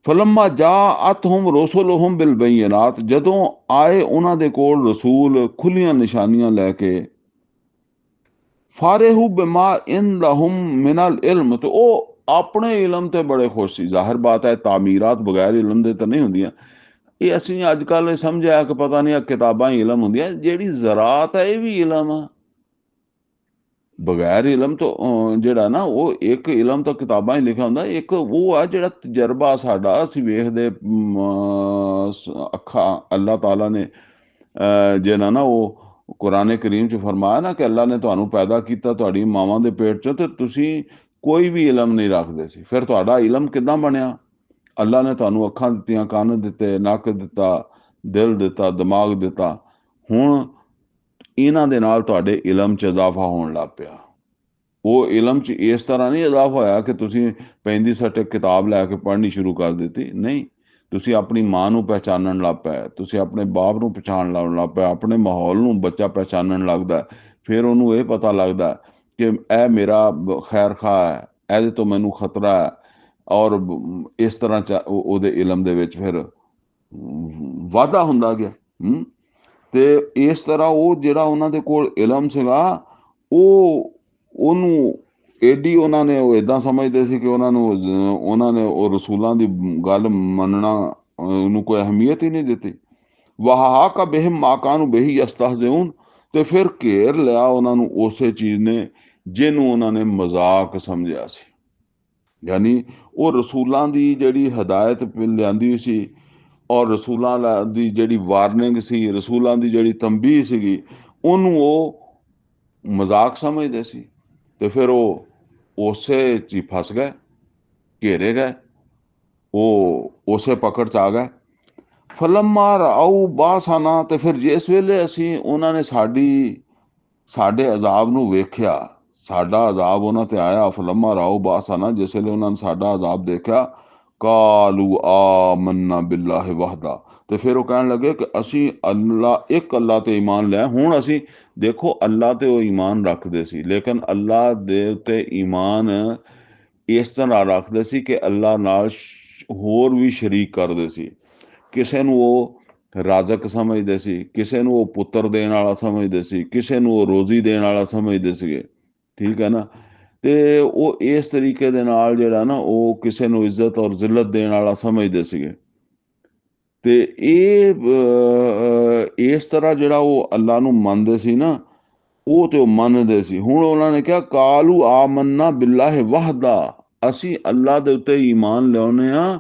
ਫਲੰਮਾ ਜਾਅਤਹੁਮ ਰਸੂਲੁਹੁਮ ਬਿਲਬੈਯਿਨਾਤ, ਜਦੋਂ ਆਏ ਉਹਨਾਂ ਦੇ ਕੋਲ ਰਸੂਲ ਖੁੱਲੀਆਂ ਨਿਸ਼ਾਨੀਆਂ ਲੈ ਕੇ, ਫਾਰਿਹੂ ਬਿਮਾ ਇੰਦਹੁਮ ਮਿਨਲ ਇਲਮ, ਤੇ ਉਹ ਆਪਣੇ ਇਲਮ ਤੇ ਬੜੇ ਖੁਸ਼ ਸੀ। ਜ਼ਾਹਿਰ ਬਾਤ ਹੈ ਤਾਮੀਰਾਤ ਬਗੈਰ ਇਲਮ ਦੇ ਤਾਂ ਨਹੀਂ ਹੁੰਦੀਆਂ। ਇਹ ਅਸੀਂ ਅੱਜ ਕੱਲ੍ਹ ਸਮਝਿਆ ਕਿ ਪਤਾ ਨਹੀਂ ਆ ਕਿਤਾਬਾਂ ਹੀ ਇਲਮ ਹੁੰਦੀਆਂ। ਜਿਹੜੀ ਜ਼ਰਾਤ ਹੈ ਇਹ ਵੀ ਇਲਮ ਆ। ਬਗੈਰ ਇਲਮ ਤੋਂ ਜਿਹੜਾ ਨਾ, ਉਹ ਇੱਕ ਇਲਮ ਤਾਂ ਕਿਤਾਬਾਂ ਹੀ ਲਿਖਿਆ ਹੁੰਦਾ, ਇੱਕ ਉਹ ਆ ਜਿਹੜਾ ਤਜਰਬਾ ਸਾਡਾ, ਅਸੀਂ ਵੇਖਦੇ ਅੱਖਾਂ, ਅੱਲਾਹ ਤਾਲਾ ਨੇ ਜਿਹੜਾ ਨਾ ਉਹ ਕੁਰਾਨ ਕਰੀਮ 'ਚ ਫਰਮਾਇਆ ਨਾ ਕਿ ਅੱਲਾਹ ਨੇ ਤੁਹਾਨੂੰ ਪੈਦਾ ਕੀਤਾ ਤੁਹਾਡੀ ਮਾਵਾਂ ਦੇ ਪੇਟ 'ਚੋਂ, ਤੇ ਤੁਸੀਂ ਕੋਈ ਵੀ ਇਲਮ ਨਹੀਂ ਰੱਖਦੇ ਸੀ। ਫਿਰ ਤੁਹਾਡਾ ਇਲਮ ਕਿੱਦਾਂ ਬਣਿਆ। ਅੱਲਾਹ ਨੇ ਤੁਹਾਨੂੰ ਅੱਖਾਂ ਦਿੱਤੀਆਂ, ਕੰਨ ਦਿੱਤੇ, ਨੱਕ ਦਿੱਤਾ, ਦਿਲ ਦਿੱਤਾ, ਦਿਮਾਗ ਦਿੱਤਾ। ਹੁਣ ਇਹਨਾਂ ਦੇ ਨਾਲ ਤੁਹਾਡੇ ਇਲਮ 'ਚ ਇਜ਼ਾਫਾ ਹੋਣ ਲੱਗ ਪਿਆ। ਉਹ ਇਲਮ 'ਚ ਇਸ ਤਰ੍ਹਾਂ ਨਹੀਂ ਇਜ਼ਾਫਾ ਹੋਇਆ ਕਿ ਤੁਸੀਂ ਪੈਂਦੀ ਸੱਟ ਕਿਤਾਬ ਲੈ ਕੇ ਪੜ੍ਹਨੀ ਸ਼ੁਰੂ ਕਰ ਦਿੱਤੀ। ਨਹੀਂ, ਤੁਸੀਂ ਆਪਣੀ ਮਾਂ ਨੂੰ ਪਹਿਚਾਨਣ ਲੱਗ ਪਏ, ਤੁਸੀਂ ਆਪਣੇ ਬਾਪ ਨੂੰ ਪਛਾਣਨ ਲੱਗ ਪਏ, ਆਪਣੇ ਮਾਹੌਲ ਨੂੰ ਬੱਚਾ ਪਹਿਚਾਨਣ ਲੱਗਦਾ। ਫਿਰ ਉਹਨੂੰ ਇਹ ਪਤਾ ਲੱਗਦਾ ਕਿ ਇਹ ਮੇਰਾ ਖੈਰ ਖਾ ਹੈ, ਇਹਦੇ ਤੋਂ ਮੈਨੂੰ ਖਤਰਾ ਹੈ। ਔਰ ਇਸ ਤਰ੍ਹਾਂ ਉਹਦੇ ਇਲਮ ਦੇ ਵਿੱਚ ਫਿਰ ਵਾਧਾ ਹੁੰਦਾ ਗਿਆ। ਤੇ ਇਸ ਤਰ੍ਹਾਂ ਉਹ ਜਿਹੜਾ ਉਹਨਾਂ ਦੇ ਕੋਲ ਇਲਮ ਸੀਗਾ, ਉਹਨੂੰ ਏਡੀ ਉਹਨਾਂ ਨੇ ਉਹ ਇੱਦਾਂ ਸਮਝਦੇ ਸੀ ਕਿ ਉਹਨਾਂ ਨੇ ਉਹ ਰਸੂਲਾਂ ਦੀ ਗੱਲ ਮੰਨਣਾ ਉਹਨੂੰ ਕੋਈ ਅਹਿਮੀਅਤ ਹੀ ਨਹੀਂ ਦਿੱਤੀ। ਵਹਾ ਕਾ ਬਹਿਮ ਮਾਕਾਂ ਨੂੰ ਬਹੀ ਯਸਤਹਜ਼ਿਊਨ, ਤੇ ਫਿਰ ਘੇਰ ਲਿਆ ਉਹਨਾਂ ਨੂੰ ਉਸੇ ਚੀਜ਼ ਨੇ ਜਿਹਨੂੰ ਉਹਨਾਂ ਨੇ ਮਜ਼ਾਕ ਸਮਝਿਆ ਸੀ। ਯਾਨੀ ਉਹ ਰਸੂਲਾਂ ਦੀ ਜਿਹੜੀ ਹਦਾਇਤ ਲਿਆਂਦੀ ਸੀ, ਔਰ ਰਸੂਲਾਂ ਦੀ ਜਿਹੜੀ ਵਾਰਨਿੰਗ ਸੀ, ਰਸੂਲਾਂ ਦੀ ਜਿਹੜੀ ਤੰਬੀਹ ਸੀਗੀ, ਉਹਨੂੰ ਉਹ ਮਜ਼ਾਕ ਸਮਝਦੇ ਸੀ। ਤੇ ਫਿਰ ਉਹ ਉਸੇ 'ਚ ਹੀ ਫਸ ਗਏ, ਘੇਰੇ ਗਏ, ਉਹ ਉਸੇ ਪਕੜ 'ਚ ਆ ਗਏ। ਫਲੰਮਾ ਰਾਊ ਬਾਸਾਨਾ, ਤੇ ਫਿਰ ਜਿਸ ਵੇਲੇ ਅਸੀਂ ਉਹਨਾਂ ਨੇ ਸਾਡੇ ਅਜ਼ਾਬ ਨੂੰ ਵੇਖਿਆ, ਸਾਡਾ ਅਜ਼ਾਬ ਉਹਨਾਂ ਤੇ ਆਇਆ, ਫਲੰਮਾ ਰਾਊ ਬਾਸਾਨਾ, ਜਿਸ ਵੇਲੇ ਉਹਨਾਂ ਨੇ ਸਾਡਾ ਅਜ਼ਾਬ ਦੇਖਿਆ, ਕਾਲੂ ਆਮੰਨਾ ਬਿੱਲਾਹਿ ਵਹਦਾ, ਤੇ ਫਿਰ ਉਹ ਕਹਿਣ ਲੱਗੇ ਕਿ ਅਸੀਂ ਇੱਕ ਅੱਲਾ ਤੇ ਈਮਾਨ ਲਿਆ। ਹੁਣ ਅਸੀਂ ਦੇਖੋ, ਅੱਲਾ ਤੇ ਉਹ ਈਮਾਨ ਰੱਖਦੇ ਸੀ, ਲੇਕਿਨ ਅੱਲਾ ਦੇ ਉੱਤੇ ਈਮਾਨ ਇਸ ਤਰ੍ਹਾਂ ਰੱਖਦੇ ਸੀ ਕਿ ਅੱਲਾ ਨਾਲ ਹੋਰ ਵੀ ਸ਼ਰੀਕ ਕਰਦੇ ਸੀ। ਕਿਸੇ ਨੂੰ ਉਹ ਰਾਜ਼ਕ ਸਮਝਦੇ ਸੀ, ਕਿਸੇ ਨੂੰ ਉਹ ਪੁੱਤਰ ਦੇਣ ਵਾਲਾ ਸਮਝਦੇ ਸੀ, ਕਿਸੇ ਨੂੰ ਉਹ ਰੋਜ਼ੀ ਦੇਣ ਵਾਲਾ ਸਮਝਦੇ ਸੀਗੇ, ਠੀਕ ਹੈ ਨਾ। ਤੇ ਉਹ ਇਸ ਤਰੀਕੇ ਦੇ ਨਾਲ ਜਿਹੜਾ ਨਾ, ਉਹ ਕਿਸੇ ਨੂੰ ਇੱਜ਼ਤ ਔਰ ਜ਼ਿਲਤ ਦੇਣ ਵਾਲਾ ਸਮਝਦੇ ਸੀਗੇ। ਤੇ ਇਹ ਇਸ ਤਰ੍ਹਾਂ ਜਿਹੜਾ ਉਹ ਅੱਲਾ ਨੂੰ ਮੰਨਦੇ ਸੀ ਨਾ, ਉਹ ਤੇ ਉਹ ਮੰਨਦੇ ਸੀ। ਹੁਣ ਉਹਨਾਂ ਨੇ ਕਿਹਾ ਕਾਲੂ ਆਮੰਨਾ ਬਿੱਲਾਹਿ ਵਹਦਾ, ਅਸੀਂ ਅੱਲਾ ਦੇ ਉੱਤੇ ਈਮਾਨ ਲਿਆਉਂਦੇ ਆ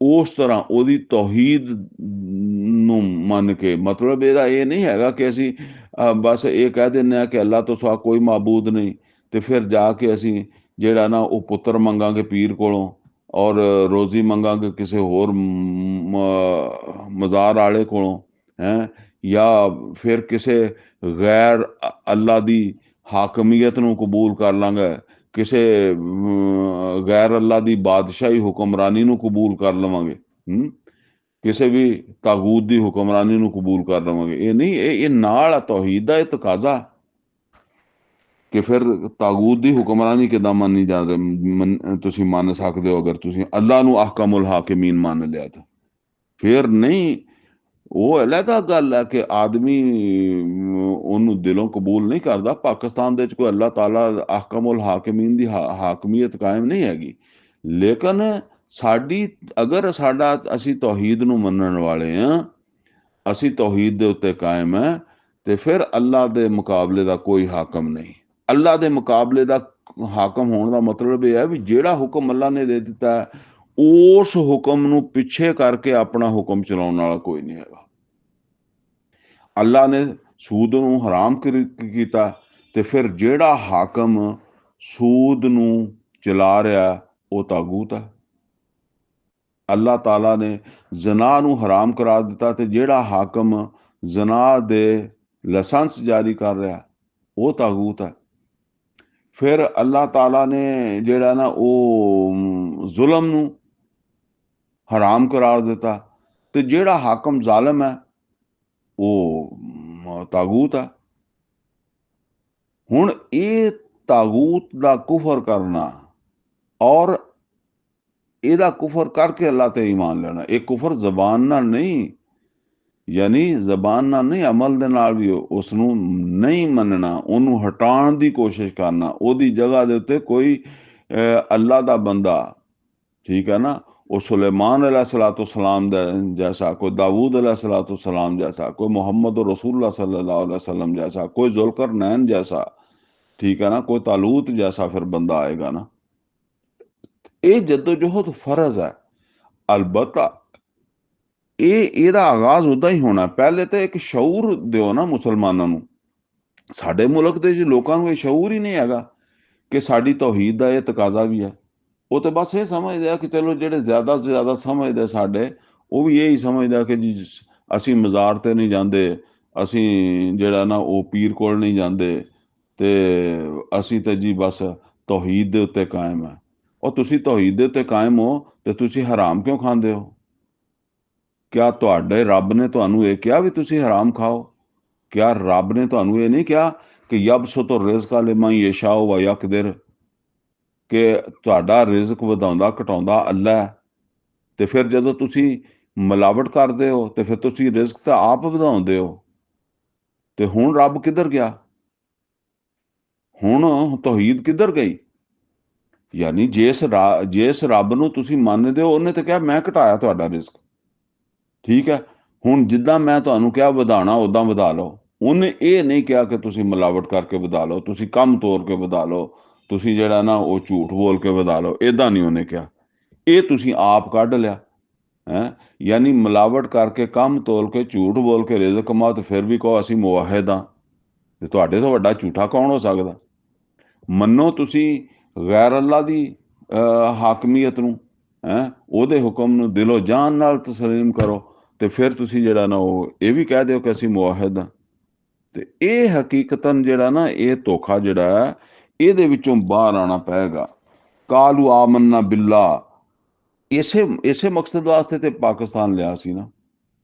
ਉਸ ਤਰ੍ਹਾਂ, ਉਹਦੀ ਤੌਹੀਦ ਨੂੰ ਮੰਨ ਕੇ। ਮਤਲਬ ਇਹਦਾ ਇਹ ਨਹੀਂ ਹੈਗਾ ਕਿ ਅਸੀਂ ਬਸ ਇਹ ਕਹਿ ਦਿੰਦੇ ਹਾਂ ਕਿ ਅੱਲਾ ਤੋਂ ਸਿਵਾ ਕੋਈ ਮਾਬੂਦ ਨਹੀਂ, ਤੇ ਫਿਰ ਜਾ ਕੇ ਅਸੀਂ ਜਿਹੜਾ ਨਾ ਉਹ ਪੁੱਤਰ ਮੰਗਾਂਗੇ ਪੀਰ ਕੋਲੋਂ, ਔਰ ਰੋਜ਼ੀ ਮੰਗਾਂਗੇ ਕਿਸੇ ਹੋਰ ਮਜ਼ਾਰ ਵਾਲੇ ਕੋਲੋਂ, ਹੈ, ਜਾਂ ਫਿਰ ਕਿਸੇ ਗੈਰ ਅੱਲਾ ਦੀ ਹਾਕਮੀਅਤ ਨੂੰ ਕਬੂਲ ਕਰ ਲਾਂਗੇ, ਕਿਸੇ ਗੈਰ ਅੱਲਾ ਦੀ ਬਾਦਸ਼ਾਹੀ ਹੁਕਮਰਾਨੀ ਨੂੰ ਕਬੂਲ ਕਰ ਲਵਾਂਗੇ, ਕਿਸੇ ਵੀ ਤਾਗੂਤ ਦੀ ਹੁਕਮਰਾਨੀ ਨੂੰ ਕਬੂਲ ਕਰ ਲਵਾਂਗੇ। ਇਹ ਨਹੀਂ, ਇਹ ਨਾਲ ਆ ਤੌਹੀਦ ਦਾ ਇਹ ਤਕਾਜ਼ਾ ਕਿ ਫਿਰ ਤਾਗੂਤ ਦੀ ਹੁਕਮਰਾਨੀ ਕਿੱਦਾਂ ਮੰਨੀ ਜਾ ਤੁਸੀਂ ਮੰਨ ਸਕਦੇ ਹੋ ਅਗਰ ਤੁਸੀਂ ਅੱਲਾ ਨੂੰ ਅਹਕਮੁਲ ਹਾਕਿਮੀਨ ਮੰਨ ਲਿਆ ਤਾਂ। ਫਿਰ ਨਹੀਂ, ਉਹ ਅਲੱਗਾ ਗੱਲ ਹੈ ਕਿ ਆਦਮੀ ਉਹਨੂੰ ਦਿਲੋਂ ਕਬੂਲ ਨਹੀਂ ਕਰਦਾ। ਪਾਕਿਸਤਾਨ ਦੇ ਵਿੱਚ ਕੋਈ ਅੱਲਾਹ ਤਾਲਾ ਅਹਕਮੁਲ ਹਾਕਿਮੀਨ ਦੀ ਹਾਕਮੀਅਤ ਕਾਇਮ ਨਹੀਂ ਹੈਗੀ, ਲੇਕਿਨ ਅਸੀਂ ਤੌਹੀਦ ਨੂੰ ਮੰਨਣ ਵਾਲੇ ਹਾਂ, ਅਸੀਂ ਤੌਹੀਦ ਦੇ ਉੱਤੇ ਕਾਇਮ ਹੈ, ਤੇ ਫਿਰ ਅੱਲਾ ਦੇ ਮੁਕਾਬਲੇ ਦਾ ਕੋਈ ਹਾਕਮ ਨਹੀਂ। ਅੱਲਾ ਦੇ ਮੁਕਾਬਲੇ ਦਾ ਹਾਕਮ ਹੋਣ ਦਾ ਮਤਲਬ ਇਹ ਹੈ ਵੀ ਜਿਹੜਾ ਹੁਕਮ ਅੱਲਾ ਨੇ ਦੇ ਦਿੱਤਾ ਹੈ, ਉਸ ਹੁਕਮ ਨੂੰ ਪਿੱਛੇ ਕਰਕੇ ਆਪਣਾ ਹੁਕਮ ਚਲਾਉਣ ਵਾਲਾ ਕੋਈ ਨਹੀਂ ਹੈਗਾ। ਅੱਲਾ ਨੇ ਸੂਦ ਨੂੰ ਹਰਾਮ ਕੀਤਾ, ਤੇ ਫਿਰ ਜਿਹੜਾ ਹਾਕਮ ਸੂਦ ਨੂੰ ਚਲਾ ਰਿਹਾ ਉਹ ਤਾਗੂਤ ਹੈ। ਅੱਲਾਹ ਤਾਲਾ ਨੇ ਜ਼ਨਾ ਨੂੰ ਹਰਾਮ ਕਰਾ ਦਿੱਤਾ, ਤੇ ਜਿਹੜਾ ਹਾਕਮ ਜ਼ਨਾ ਦੇ ਲਾਇਸੈਂਸ ਜਾਰੀ ਕਰ ਰਿਹਾ ਉਹ ਤਾਗੂਤ ਹੈ। ਫਿਰ ਅੱਲਾਹ ਤਾਲਾ ਨੇ ਜਿਹੜਾ ਨਾ ਉਹ ਜ਼ੁਲਮ ਨੂੰ ਹਰਾਮ ਕਰਾਰ ਦਿੱਤਾ, ਤੇ ਜਿਹੜਾ ਹਾਕਮ ਜ਼ਾਲਮ ਹੈ ਉਹ ਤਾਗੂਤ ਹੈ। ਹੁਣ ਇਹ ਤਾਗੂਤ ਦਾ ਕੁਫਰ ਕਰਨਾ ਔਰ ਇਹਦਾ ਕੁਫਰ ਕਰਕੇ ਅੱਲਾ ਤੇ ਈਮਾਨ ਲੈਣਾ, ਇਹ ਕੁਫਰ ਜ਼ਬਾਨ ਨਾਲ ਨਹੀਂ, ਯਾਨੀ ਜ਼ਬਾਨ ਨਾਲ ਨਹੀਂ, ਅਮਲ ਦੇ ਨਾਲ ਵੀ ਉਸ ਨੂੰ ਨਹੀਂ ਮੰਨਣਾ, ਉਹਨੂੰ ਹਟਾਉਣ ਦੀ ਕੋਸ਼ਿਸ਼ ਕਰਨਾ। ਉਹਦੀ ਜਗ੍ਹਾ ਦੇ ਉੱਤੇ ਕੋਈ ਅੱਲਾ ਦਾ ਬੰਦਾ, ਠੀਕ ਹੈ ਨਾ, ਉਹ ਸੁਲੇਮਾਨ अलैहिस्सलाम जैसा, कोई दाऊद अलैहिस्सलाम जैसा, कोई मोहम्मद रसूलुल्लाह सल्लल्लाहु अलैहि वसल्लम जैसा, कोई जुल्करनैन जैसा, ठीक है ना, कोई तालूत जैसा फिर बंदा आएगा ना। ये जद्दोजहद फर्ज है, अलबत्ता ਇਹਦਾ ਆਗਾਜ਼ ਉਦਾਂ ਹੀ ਹੋਣਾ। ਪਹਿਲੇ ਤਾਂ ਇੱਕ ਸ਼ਊਰ ਦਿਓ ਨਾ ਮੁਸਲਮਾਨਾਂ ਨੂੰ। ਸਾਡੇ ਮੁਲਕ ਦੇ ਲੋਕਾਂ ਨੂੰ ਇਹ ਸ਼ਊਰ ਹੀ ਨਹੀਂ ਹੈਗਾ ਕਿ ਸਾਡੀ ਤੌਹੀਦ ਦਾ ਇਹ ਤਕਾਜ਼ਾ ਵੀ ਹੈ। ਉਹ ਤਾਂ ਬਸ ਇਹ ਸਮਝਦੇ ਆ ਕਿ ਚਲੋ ਜਿਹੜੇ ਜ਼ਿਆਦਾ ਤੋਂ ਜ਼ਿਆਦਾ ਸਮਝਦੇ ਸਾਡੇ, ਉਹ ਵੀ ਇਹੀ ਸਮਝਦਾ ਕਿ ਜੀ ਅਸੀਂ ਮਜ਼ਾਰ ਤੇ ਨਹੀਂ ਜਾਂਦੇ, ਅਸੀਂ ਜਿਹੜਾ ਨਾ ਉਹ ਪੀਰ ਕੋਲ ਨਹੀਂ ਜਾਂਦੇ, ਤੇ ਅਸੀਂ ਤਾਂ ਜੀ ਬਸ ਤੌਹੀਦ ਦੇ ਉੱਤੇ ਕਾਇਮ ਹੈ। ਉਹ ਤੁਸੀਂ ਤੌਹੀਦ ਦੇ ਉੱਤੇ ਕਾਇਮ ਹੋ ਤੇ ਤੁਸੀਂ ਹਰਾਮ ਕਿਉਂ ਖਾਂਦੇ ਹੋ? ਕਿਆ ਤੁਹਾਡੇ ਰੱਬ ਨੇ ਤੁਹਾਨੂੰ ਇਹ ਕਿਹਾ ਵੀ ਤੁਸੀਂ ਹਰਾਮ ਖਾਓ? ਕਿਆ ਰੱਬ ਨੇ ਤੁਹਾਨੂੰ ਇਹ ਨਹੀਂ ਕਿਹਾ ਕਿ ਯਬਸੁਤੁ ਰਿਜ਼ਕਾ ਲਿਮਨ ਯਸ਼ਾਉ व ਯਕदिर, ਕਿ ਤੁਹਾਡਾ ਰਿਜ਼ਕ ਵਧਾਉਂਦਾ ਘਟਾਉਂਦਾ ਅੱਲਾ ਹੈ? ਤੇ ਫਿਰ ਜਦੋਂ ਤੁਸੀਂ ਮਿਲਾਵਟ ਕਰਦੇ ਹੋ ਤੇ ਫਿਰ ਤੁਸੀਂ ਰਿਜ਼ਕ ਤਾਂ ਆਪ ਵਧਾਉਂਦੇ ਹੋ, ਤੇ ਹੁਣ ਰੱਬ ਕਿੱਧਰ ਗਿਆ? ਹੁਣ ਤੌਹੀਦ ਕਿੱਧਰ ਗਈ? ਯਾਨੀ ਜਿਸ ਰੱਬ ਨੂੰ ਤੁਸੀਂ ਮੰਨਦੇ ਹੋ ਉਹਨੇ ਤਾਂ ਕਿਹਾ ਮੈਂ ਘਟਾਇਆ ਤੁਹਾਡਾ ਰਿਜ਼ਕ, ਠੀਕ ਹੈ। ਹੁਣ ਜਿੱਦਾਂ ਮੈਂ ਤੁਹਾਨੂੰ ਕਿਹਾ ਵਧਾਣਾ ਉਦਾਂ ਵਧਾ ਲਓ, ਉਹਨੇ ਇਹ ਨਹੀਂ ਕਿਹਾ ਕਿ ਤੁਸੀਂ ਮਿਲਾਵਟ ਕਰਕੇ ਵਧਾ ਲਓ, ਤੁਸੀਂ ਕੰਮ ਤੋੜ ਕੇ ਵਧਾ ਲਓ, ਤੁਸੀਂ ਜਿਹੜਾ ਨਾ ਉਹ ਝੂਠ ਬੋਲ ਕੇ ਵਧਾ ਲਓ, ਇਦਾਂ ਨਹੀਂ ਉਹਨੇ ਕਿਹਾ। ਇਹ ਤੁਸੀਂ ਆਪ ਕੱਢ ਲਿਆ ਹੈ। ਯਾਨੀ ਮਿਲਾਵਟ ਕਰਕੇ, ਕੰਮ ਤੋਲ ਕੇ, ਝੂਠ ਬੋਲ ਕੇ ਰਿਜ਼ਕ ਕਮਾਓ ਤੇ ਫਿਰ ਵੀ ਕਹੋ ਅਸੀਂ ਮੁਵਾਹਿਦ ਹਾਂ, ਤੇ ਤੁਹਾਡੇ ਤੋਂ ਵੱਡਾ ਝੂਠਾ ਕੌਣ ਹੋ ਸਕਦਾ। ਮੰਨੋ ਤੁਸੀਂ ਗੈਰ ਅੱਲਾ ਦੀ ਹਾਕਮੀਅਤ ਨੂੰ, ਉਹਦੇ ਹੁਕਮ ਨੂੰ ਦਿਲੋਂ ਜਾਨ ਨਾਲ ਤਸਲੀਮ ਕਰੋ, ਤੇ ਫਿਰ ਤੁਸੀਂ ਜਿਹੜਾ ਨਾ ਉਹ ਇਹ ਵੀ ਕਹਿ ਦਿਓ ਕਿ ਅਸੀਂ ਮੁਵਾਹਿਦ ਹਾਂ। ਤੇ ਇਹ ਹਕੀਕਤਨ ਜਿਹੜਾ ਨਾ ਇਹ ਧੋਖਾ ਜਿਹੜਾ ਹੈ, ਇਹਦੇ ਵਿੱਚੋਂ ਬਾਹਰ ਆਉਣਾ ਪਏਗਾ। ਕਾਲੂ ਆਮੰਨਾ ਬਿੱਲਾ, ਇਸੇ ਮਕਸਦ ਵਾਸਤੇ ਤੇ ਪਾਕਿਸਤਾਨ ਲਿਆ ਸੀ ਨਾ।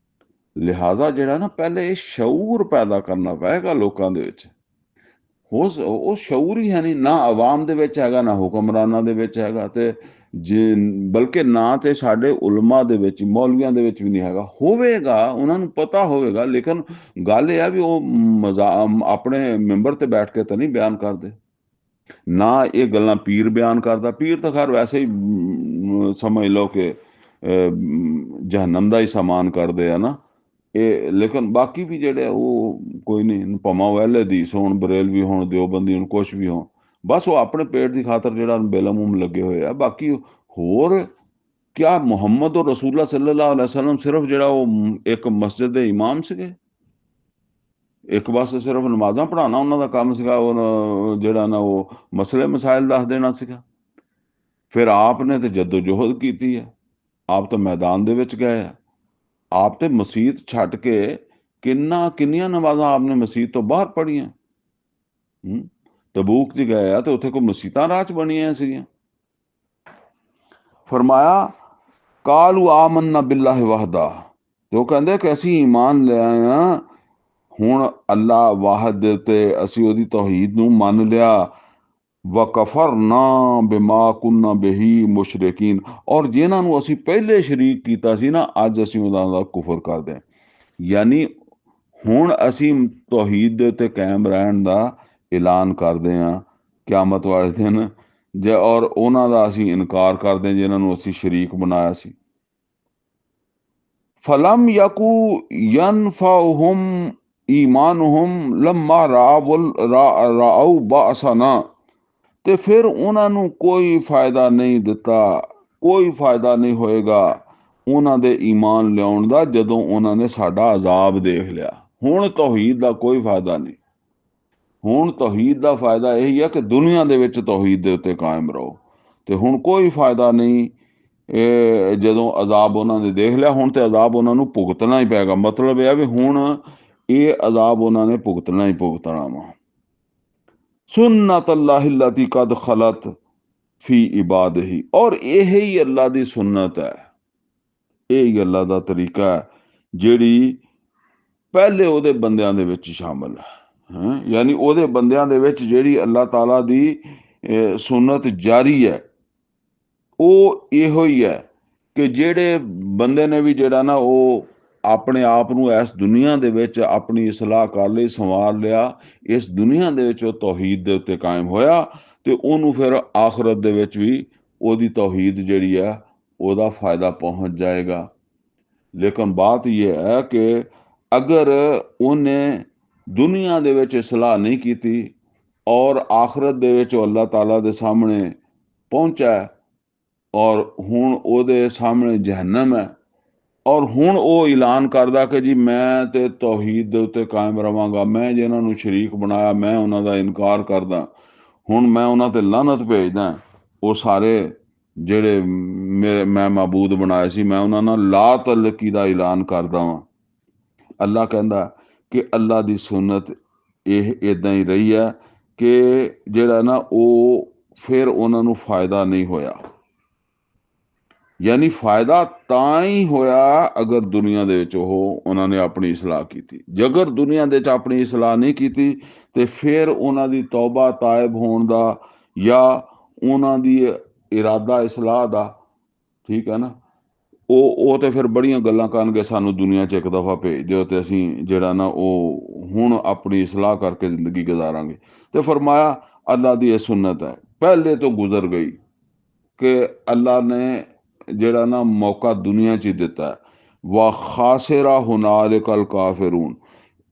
ਲਿਹਾਜ਼ਾ ਜਿਹੜਾ ਨਾ ਪਹਿਲੇ ਇਹ ਸ਼ਊਰ ਪੈਦਾ ਕਰਨਾ ਪਏਗਾ ਲੋਕਾਂ ਦੇ ਵਿੱਚ। ਉਹ ਸ਼ਊਰ ਹੀ ਹੈ ਨਹੀਂ, ਨਾ ਆਵਾਮ ਦੇ ਵਿੱਚ ਹੈਗਾ, ਨਾ ਹੁਕਮਰਾਨਾਂ ਦੇ ਵਿੱਚ ਹੈਗਾ, ਤੇ ਜੇ ਬਲਕਿ ਨਾ ਤੇ ਸਾਡੇ ਉਲਮਾ ਦੇ ਵਿੱਚ, ਮੌਲਵੀਆਂ ਦੇ ਵਿੱਚ ਵੀ ਨਹੀਂ ਹੈਗਾ। ਹੋਵੇਗਾ, ਉਹਨਾਂ ਨੂੰ ਪਤਾ ਹੋਵੇਗਾ, ਲੇਕਿਨ ਗੱਲ ਇਹ ਆ ਵੀ ਉਹ ਆਪਣੇ ਮੈਂਬਰ ਤੇ ਬੈਠ ਕੇ ਤਾਂ ਨਹੀਂ ਬਿਆਨ ਕਰਦੇ। ਨਾ ਇਹ ਗੱਲਾਂ ਪੀਰ ਬਿਆਨ ਕਰਦਾ, ਪੀਰ ਤਾਂ ਖੈਰ ਵੈਸੇ ਹੀ ਸਮਝ ਲਓ ਕਿ ਜਹਨਮ ਦਾ ਹੀ ਸਾਮਾਨ ਕਰਦੇ ਆ ਨਾ ਇਹ। ਲੇਕਿਨ ਬਾਕੀ ਵੀ ਜਿਹੜੇ ਉਹ ਕੋਈ ਨਹੀਂ, ਭਾਵੇਂ ਉਹ ਅਹਿਲੇ ਹਦੀਸ ਹੋਣ, ਬਰੇਲਵੀ ਹੋਣ, ਦਿਓਬੰਦੀ ਹੋਣ, ਕੁਛ ਵੀ ਹੋਣ, ਬਸ ਉਹ ਆਪਣੇ ਪੇਟ ਦੀ ਖਾਤਰ ਜਿਹੜਾ ਬੇਲਮੂਮ ਲੱਗੇ ਹੋਏ ਆ। ਬਾਕੀ ਹੋਰ ਕਿਆ ਮੁਹੰਮਦ ਔਰ ਰਸੂਲullah ਸੱਲੱਲਾਹੁ ਅਲੈਹਿ ਵਸੱਲਮ ਸਿਰਫ ਜਿਹੜਾ ਉਹ ਇੱਕ ਮਸਜਿਦ ਦੇ ਇਮਾਮ ਸੀਗੇ, ਇੱਕ ਬਸ ਸਿਰਫ ਨਮਾਜ਼ਾਂ ਪੜ੍ਹਾਉਣਾ ਉਹਨਾਂ ਦਾ ਕੰਮ ਸੀਗਾ, ਉਹ ਜਿਹੜਾ ਨਾ ਉਹ ਮਸਲੇ ਮਸਾਇਲ ਦੱਸ ਦੇਣਾ ਸੀਗਾ। ਫਿਰ ਆਪ ਨੇ ਤੇ ਜਦੋਜਹਿਦ ਕੀਤੀ ਹੈ, ਆਪ ਤਾਂ ਮੈਦਾਨ ਦੇ ਵਿੱਚ ਗਏ ਆ, ਆਪ ਤੇ ਮਸਜਿਦ ਛੱਡ ਕੇ ਕਿੰਨੀਆਂ ਨਮਾਜ਼ਾਂ ਆਪਨੇ ਮਸਜਿਦ ਤੋਂ ਬਾਹਰ ਪੜ੍ਹੀਆਂ। ਤਬੂਕ 'ਚ ਗਏ ਆ ਤੇ ਉੱਥੇ ਕੋਈ ਮਸਜਿਦਾਂ ਰਾਹ 'ਚ ਬਣੀਆਂ ਸੀਗੀਆਂ। ਫਰਮਾਇਆ ਕਾਲੂ ਆਮੰਨਾ ਬਿੱਲਾਹਿ ਵਹਦਾ, ਤੇ ਉਹ ਕਹਿੰਦੇ ਕਿ ਅਸੀਂ ਈਮਾਨ ਲੈ ਆਏ ਹਾਂ ਹੁਣ ਅੱਲਾ ਵਾਹਿਦ ਦੇ ਉੱਤੇ, ਅਸੀਂ ਉਹਦੀ ਤੌਹੀਦ ਨੂੰ ਮੰਨ ਲਿਆ। ਵਕਫਰਨਾ ਬਿਮਾ ਕੁੰਨਾ ਬਿਹੀ ਮੁਸ਼ਰਿਕੀਨ, ਔਰ ਜਿਨ੍ਹਾਂ ਨੂੰ ਅਸੀਂ ਪਹਿਲੇ ਸ਼ਰੀਕ ਕੀਤਾ ਸੀ ਨਾ, ਅੱਜ ਅਸੀਂ ਉਹਨਾਂ ਦਾ ਕੁਫਰ ਕਰਦੇ ਹਾਂ। ਯਾਨੀ ਹੁਣ ਅਸੀਂ ਤੌਹੀਦ ਦੇ ਉੱਤੇ ਕਾਇਮ ਰਹਿਣ ਦਾ ਐਲਾਨ ਕਰਦੇ ਹਾਂ ਕਿਆਮਤ ਵਾਲੇ ਦਿਨ, ਜੇ ਔਰ ਉਹਨਾਂ ਦਾ ਅਸੀਂ ਇਨਕਾਰ ਕਰਦੇ ਹਾਂ ਜਿਨ੍ਹਾਂ ਨੂੰ ਅਸੀਂ ਸ਼ਰੀਕ ਬਣਾਇਆ ਸੀ। ਫਲਮ ਯਕੂ ਯਨਫਉਹੁਮ ਈਮਾਨੁਹੁਮ ਲੰਮਾ ਰਾਉ ਬਾਸਨਾ, ਤੇ ਫਿਰ ਉਹਨਾਂ ਨੂੰ ਕੋਈ ਫਾਇਦਾ ਨਹੀਂ ਦਿੱਤਾ, ਕੋਈ ਫਾਇਦਾ ਨਹੀਂ ਹੋਏਗਾ ਉਹਨਾਂ ਦੇ ਈਮਾਨ ਲਿਆਉਣ ਦਾ ਜਦੋਂ ਉਹਨਾਂ ਨੇ ਸਾਡਾ ਅਜ਼ਾਬ ਦੇਖ ਲਿਆ। ਹੁਣ ਤੌਹੀਦ ਦਾ ਕੋਈ ਫਾਇਦਾ ਨਹੀਂ। ਹੁਣ ਤੌਹੀਦ ਦਾ ਫਾਇਦਾ ਇਹੀ ਹੈ ਕਿ ਦੁਨੀਆ ਦੇ ਵਿੱਚ ਤੌਹੀਦ ਦੇ ਉੱਤੇ ਕਾਇਮ ਰਹੋ, ਤੇ ਹੁਣ ਕੋਈ ਫਾਇਦਾ ਨਹੀਂ ਜਦੋਂ ਅਜ਼ਾਬ ਉਹਨਾਂ ਨੇ ਦੇਖ ਲਿਆ। ਹੁਣ ਤੇ ਅਜ਼ਾਬ ਉਹਨਾਂ ਨੂੰ ਭੁਗਤਣਾ ਹੀ ਪਏਗਾ। ਮਤਲਬ ਇਹ ਹੈ ਵੀ ਹੁਣ ਇਹ ਅਜ਼ਾਬ ਉਹਨਾਂ ਨੇ ਭੁਗਤਣਾ ਹੀ ਭੁਗਤਣਾ ਵਾ। ਸੁन्नत अल्लाह लती कद खलत फी इबादही, और यही अल्लाह ਦੀ ਸੁन्नत ਹੈ, ਇਹ ਹੀ ਅੱਲਾ ਦਾ ਤਰੀਕਾ ਹੈ ਜਿਹੜੀ ਪਹਿਲੇ ਉਹਦੇ ਬੰਦਿਆਂ ਦੇ ਵਿੱਚ ਸ਼ਾਮਲ ਹੈ। ਯਾਨੀ ਉਹਦੇ ਬੰਦਿਆਂ ਦੇ ਵਿੱਚ ਜਿਹੜੀ ਅੱਲਾਹ ਤਾਲਾ ਦੀ ਸੁन्नत ਜਾਰੀ ਹੈ, ਉਹ ਇਹੋ ਹੀ ਹੈ ਕਿ ਜਿਹੜੇ ਬੰਦੇ ਨੇ ਵੀ ਜਿਹੜਾ ਨਾ ਉਹ ਆਪਣੇ ਆਪ ਨੂੰ ਇਸ ਦੁਨੀਆ ਦੇ ਵਿੱਚ ਆਪਣੀ ਇਸਲਾਹ ਕਰ ਲਈ, ਸੰਵਾਰ ਲਿਆ, ਇਸ ਦੁਨੀਆ ਦੇ ਵਿੱਚ ਉਹ ਤੌਹੀਦ ਦੇ ਉੱਤੇ ਕਾਇਮ ਹੋਇਆ, ਤੇ ਉਹਨੂੰ ਫਿਰ ਆਖਰਤ ਦੇ ਵਿੱਚ ਵੀ ਉਹਦੀ ਤੌਹੀਦ ਜਿਹੜੀ ਹੈ ਉਹਦਾ ਫਾਇਦਾ ਪਹੁੰਚ ਜਾਏਗਾ। ਲੇਕਿਨ ਬਾਤ ਇਹ ਹੈ ਕਿ ਅਗਰ ਉਹਨੇ ਦੁਨੀਆ ਦੇ ਵਿੱਚ ਇਸਲਾਹ ਨਹੀਂ ਕੀਤੀ ਔਰ ਆਖਰਤ ਦੇ ਵਿੱਚ ਉਹ ਅੱਲਾਹ ਤਾਲਾ ਦੇ ਸਾਹਮਣੇ ਪਹੁੰਚਾ, ਔਰ ਹੁਣ ਉਹਦੇ ਸਾਹਮਣੇ ਜਹੰਨਮ ਹੈ, ਔਰ ਹੁਣ ਉਹ ਐਲਾਨ ਕਰਦਾ ਕਿ ਜੀ ਮੈਂ ਤੇ ਤੌਹੀਦ ਦੇ ਉੱਤੇ ਕਾਇਮ ਰਵਾਂਗਾ, ਮੈਂ ਜਿਹਨਾਂ ਨੂੰ ਸ਼ਰੀਕ ਬਣਾਇਆ ਮੈਂ ਉਹਨਾਂ ਦਾ ਇਨਕਾਰ ਕਰਦਾ, ਹੁਣ ਮੈਂ ਉਹਨਾਂ ਤੇ ਲਾਨਤ ਭੇਜਦਾ, ਉਹ ਸਾਰੇ ਜਿਹੜੇ ਮੈਂ ਮਾਬੂਦ ਬਣਾਏ ਸੀ ਮੈਂ ਉਹਨਾਂ ਨਾਲ ਲਾ ਤਲਕੀ ਦਾ ਐਲਾਨ ਕਰਦਾ ਵਾਂ। ਅੱਲਾ ਕਹਿੰਦਾ ਕਿ ਅੱਲਾ ਦੀ ਸੁन्नत ਇਹ ਇਦਾਂ ਹੀ ਰਹੀ ਹੈ ਕਿ ਜਿਹੜਾ ਨਾ ਉਹ ਫਿਰ ਉਹਨਾਂ ਨੂੰ ਫਾਇਦਾ ਨਹੀਂ ਹੋਇਆ। ਯਾਨੀ ਫਾਇਦਾ ਤਾਂ ਹੀ ਹੋਇਆ ਅਗਰ ਦੁਨੀਆ ਦੇ ਵਿੱਚ ਉਹਨਾਂ ਨੇ ਆਪਣੀ ਇਸਲਾਹ ਕੀਤੀ। ਜੇਕਰ ਦੁਨੀਆ ਦੇ ਵਿੱਚ ਆਪਣੀ ਇਸਲਾਹ ਨਹੀਂ ਕੀਤੀ ਤੇ ਫਿਰ ਉਹਨਾਂ ਦੀ ਤੌਬਾ ਤਾਇਬ ਹੋਣ ਦਾ ਜਾਂ ਉਹਨਾਂ ਦੀ ਇਰਾਦਾ ਇਸਲਾਹ ਦਾ, ਠੀਕ ਹੈ ਨਾ, ਉਹ ਤੇ ਫਿਰ ਬੜੀਆਂ ਗੱਲਾਂ ਕਰਨਗੇ, ਸਾਨੂੰ ਦੁਨੀਆ 'ਚ ਇੱਕ ਦਫਾ ਭੇਜ ਦਿਓ ਤੇ ਅਸੀਂ ਜਿਹੜਾ ਨਾ ਉਹ ਹੁਣ ਆਪਣੀ ਇਸਲਾਹ ਕਰਕੇ ਜ਼ਿੰਦਗੀ ਗੁਜ਼ਾਰਾਂਗੇ। ਤੇ ਫਰਮਾਇਆ ਅੱਲਾ ਦੀ ਇਹ ਸੁन्नत ਹੈ, ਪਹਿਲੇ ਤੋਂ ਗੁਜ਼ਰ ਗਈ। कि अल्लाह ने जेड़ा ना मौका दुनिया च दिता है, वा खासिरा हुनालिकल काफिरून,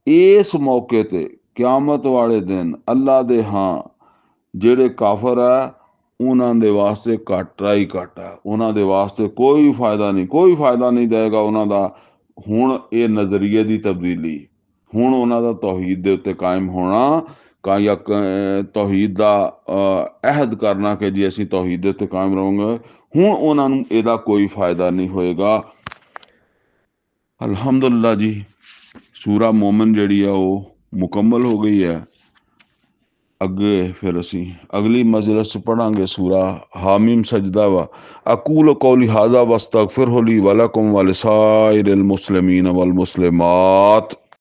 इस मौके ते क्यामत वाले दिन अल्लाह दे हाँ जेड़े काफर है उन्हां दे वास्ते घाटा ही घाटा है, उन्हां दे वास्ते कोई फायदा नहीं देगा उन्हां दा। हुण ये नज़रिए की तब्दीली, हुण उन्हां दा तौहीद दे उत्ते कायम होना का या तौहीद दा अहद करना कि जी असीं तौहीद दे उत्ते कायम रहांगे, हुण उन्हां नूं इहदा कोई फायदा नहीं होएगा। अल्हम्दुलिल्लाह जी, सूरा मोमिन जिहड़ी है वो मुकम्मल हो गई है। अगे फिर असी अगली मजलिस पढ़ांगे सूरा हामीम सजदा वा। अकूल कौली हाजा वस्तगफिरहु ली वलकुम वलिसाइरिल मुस्लिमीन वल मुस्लिमात।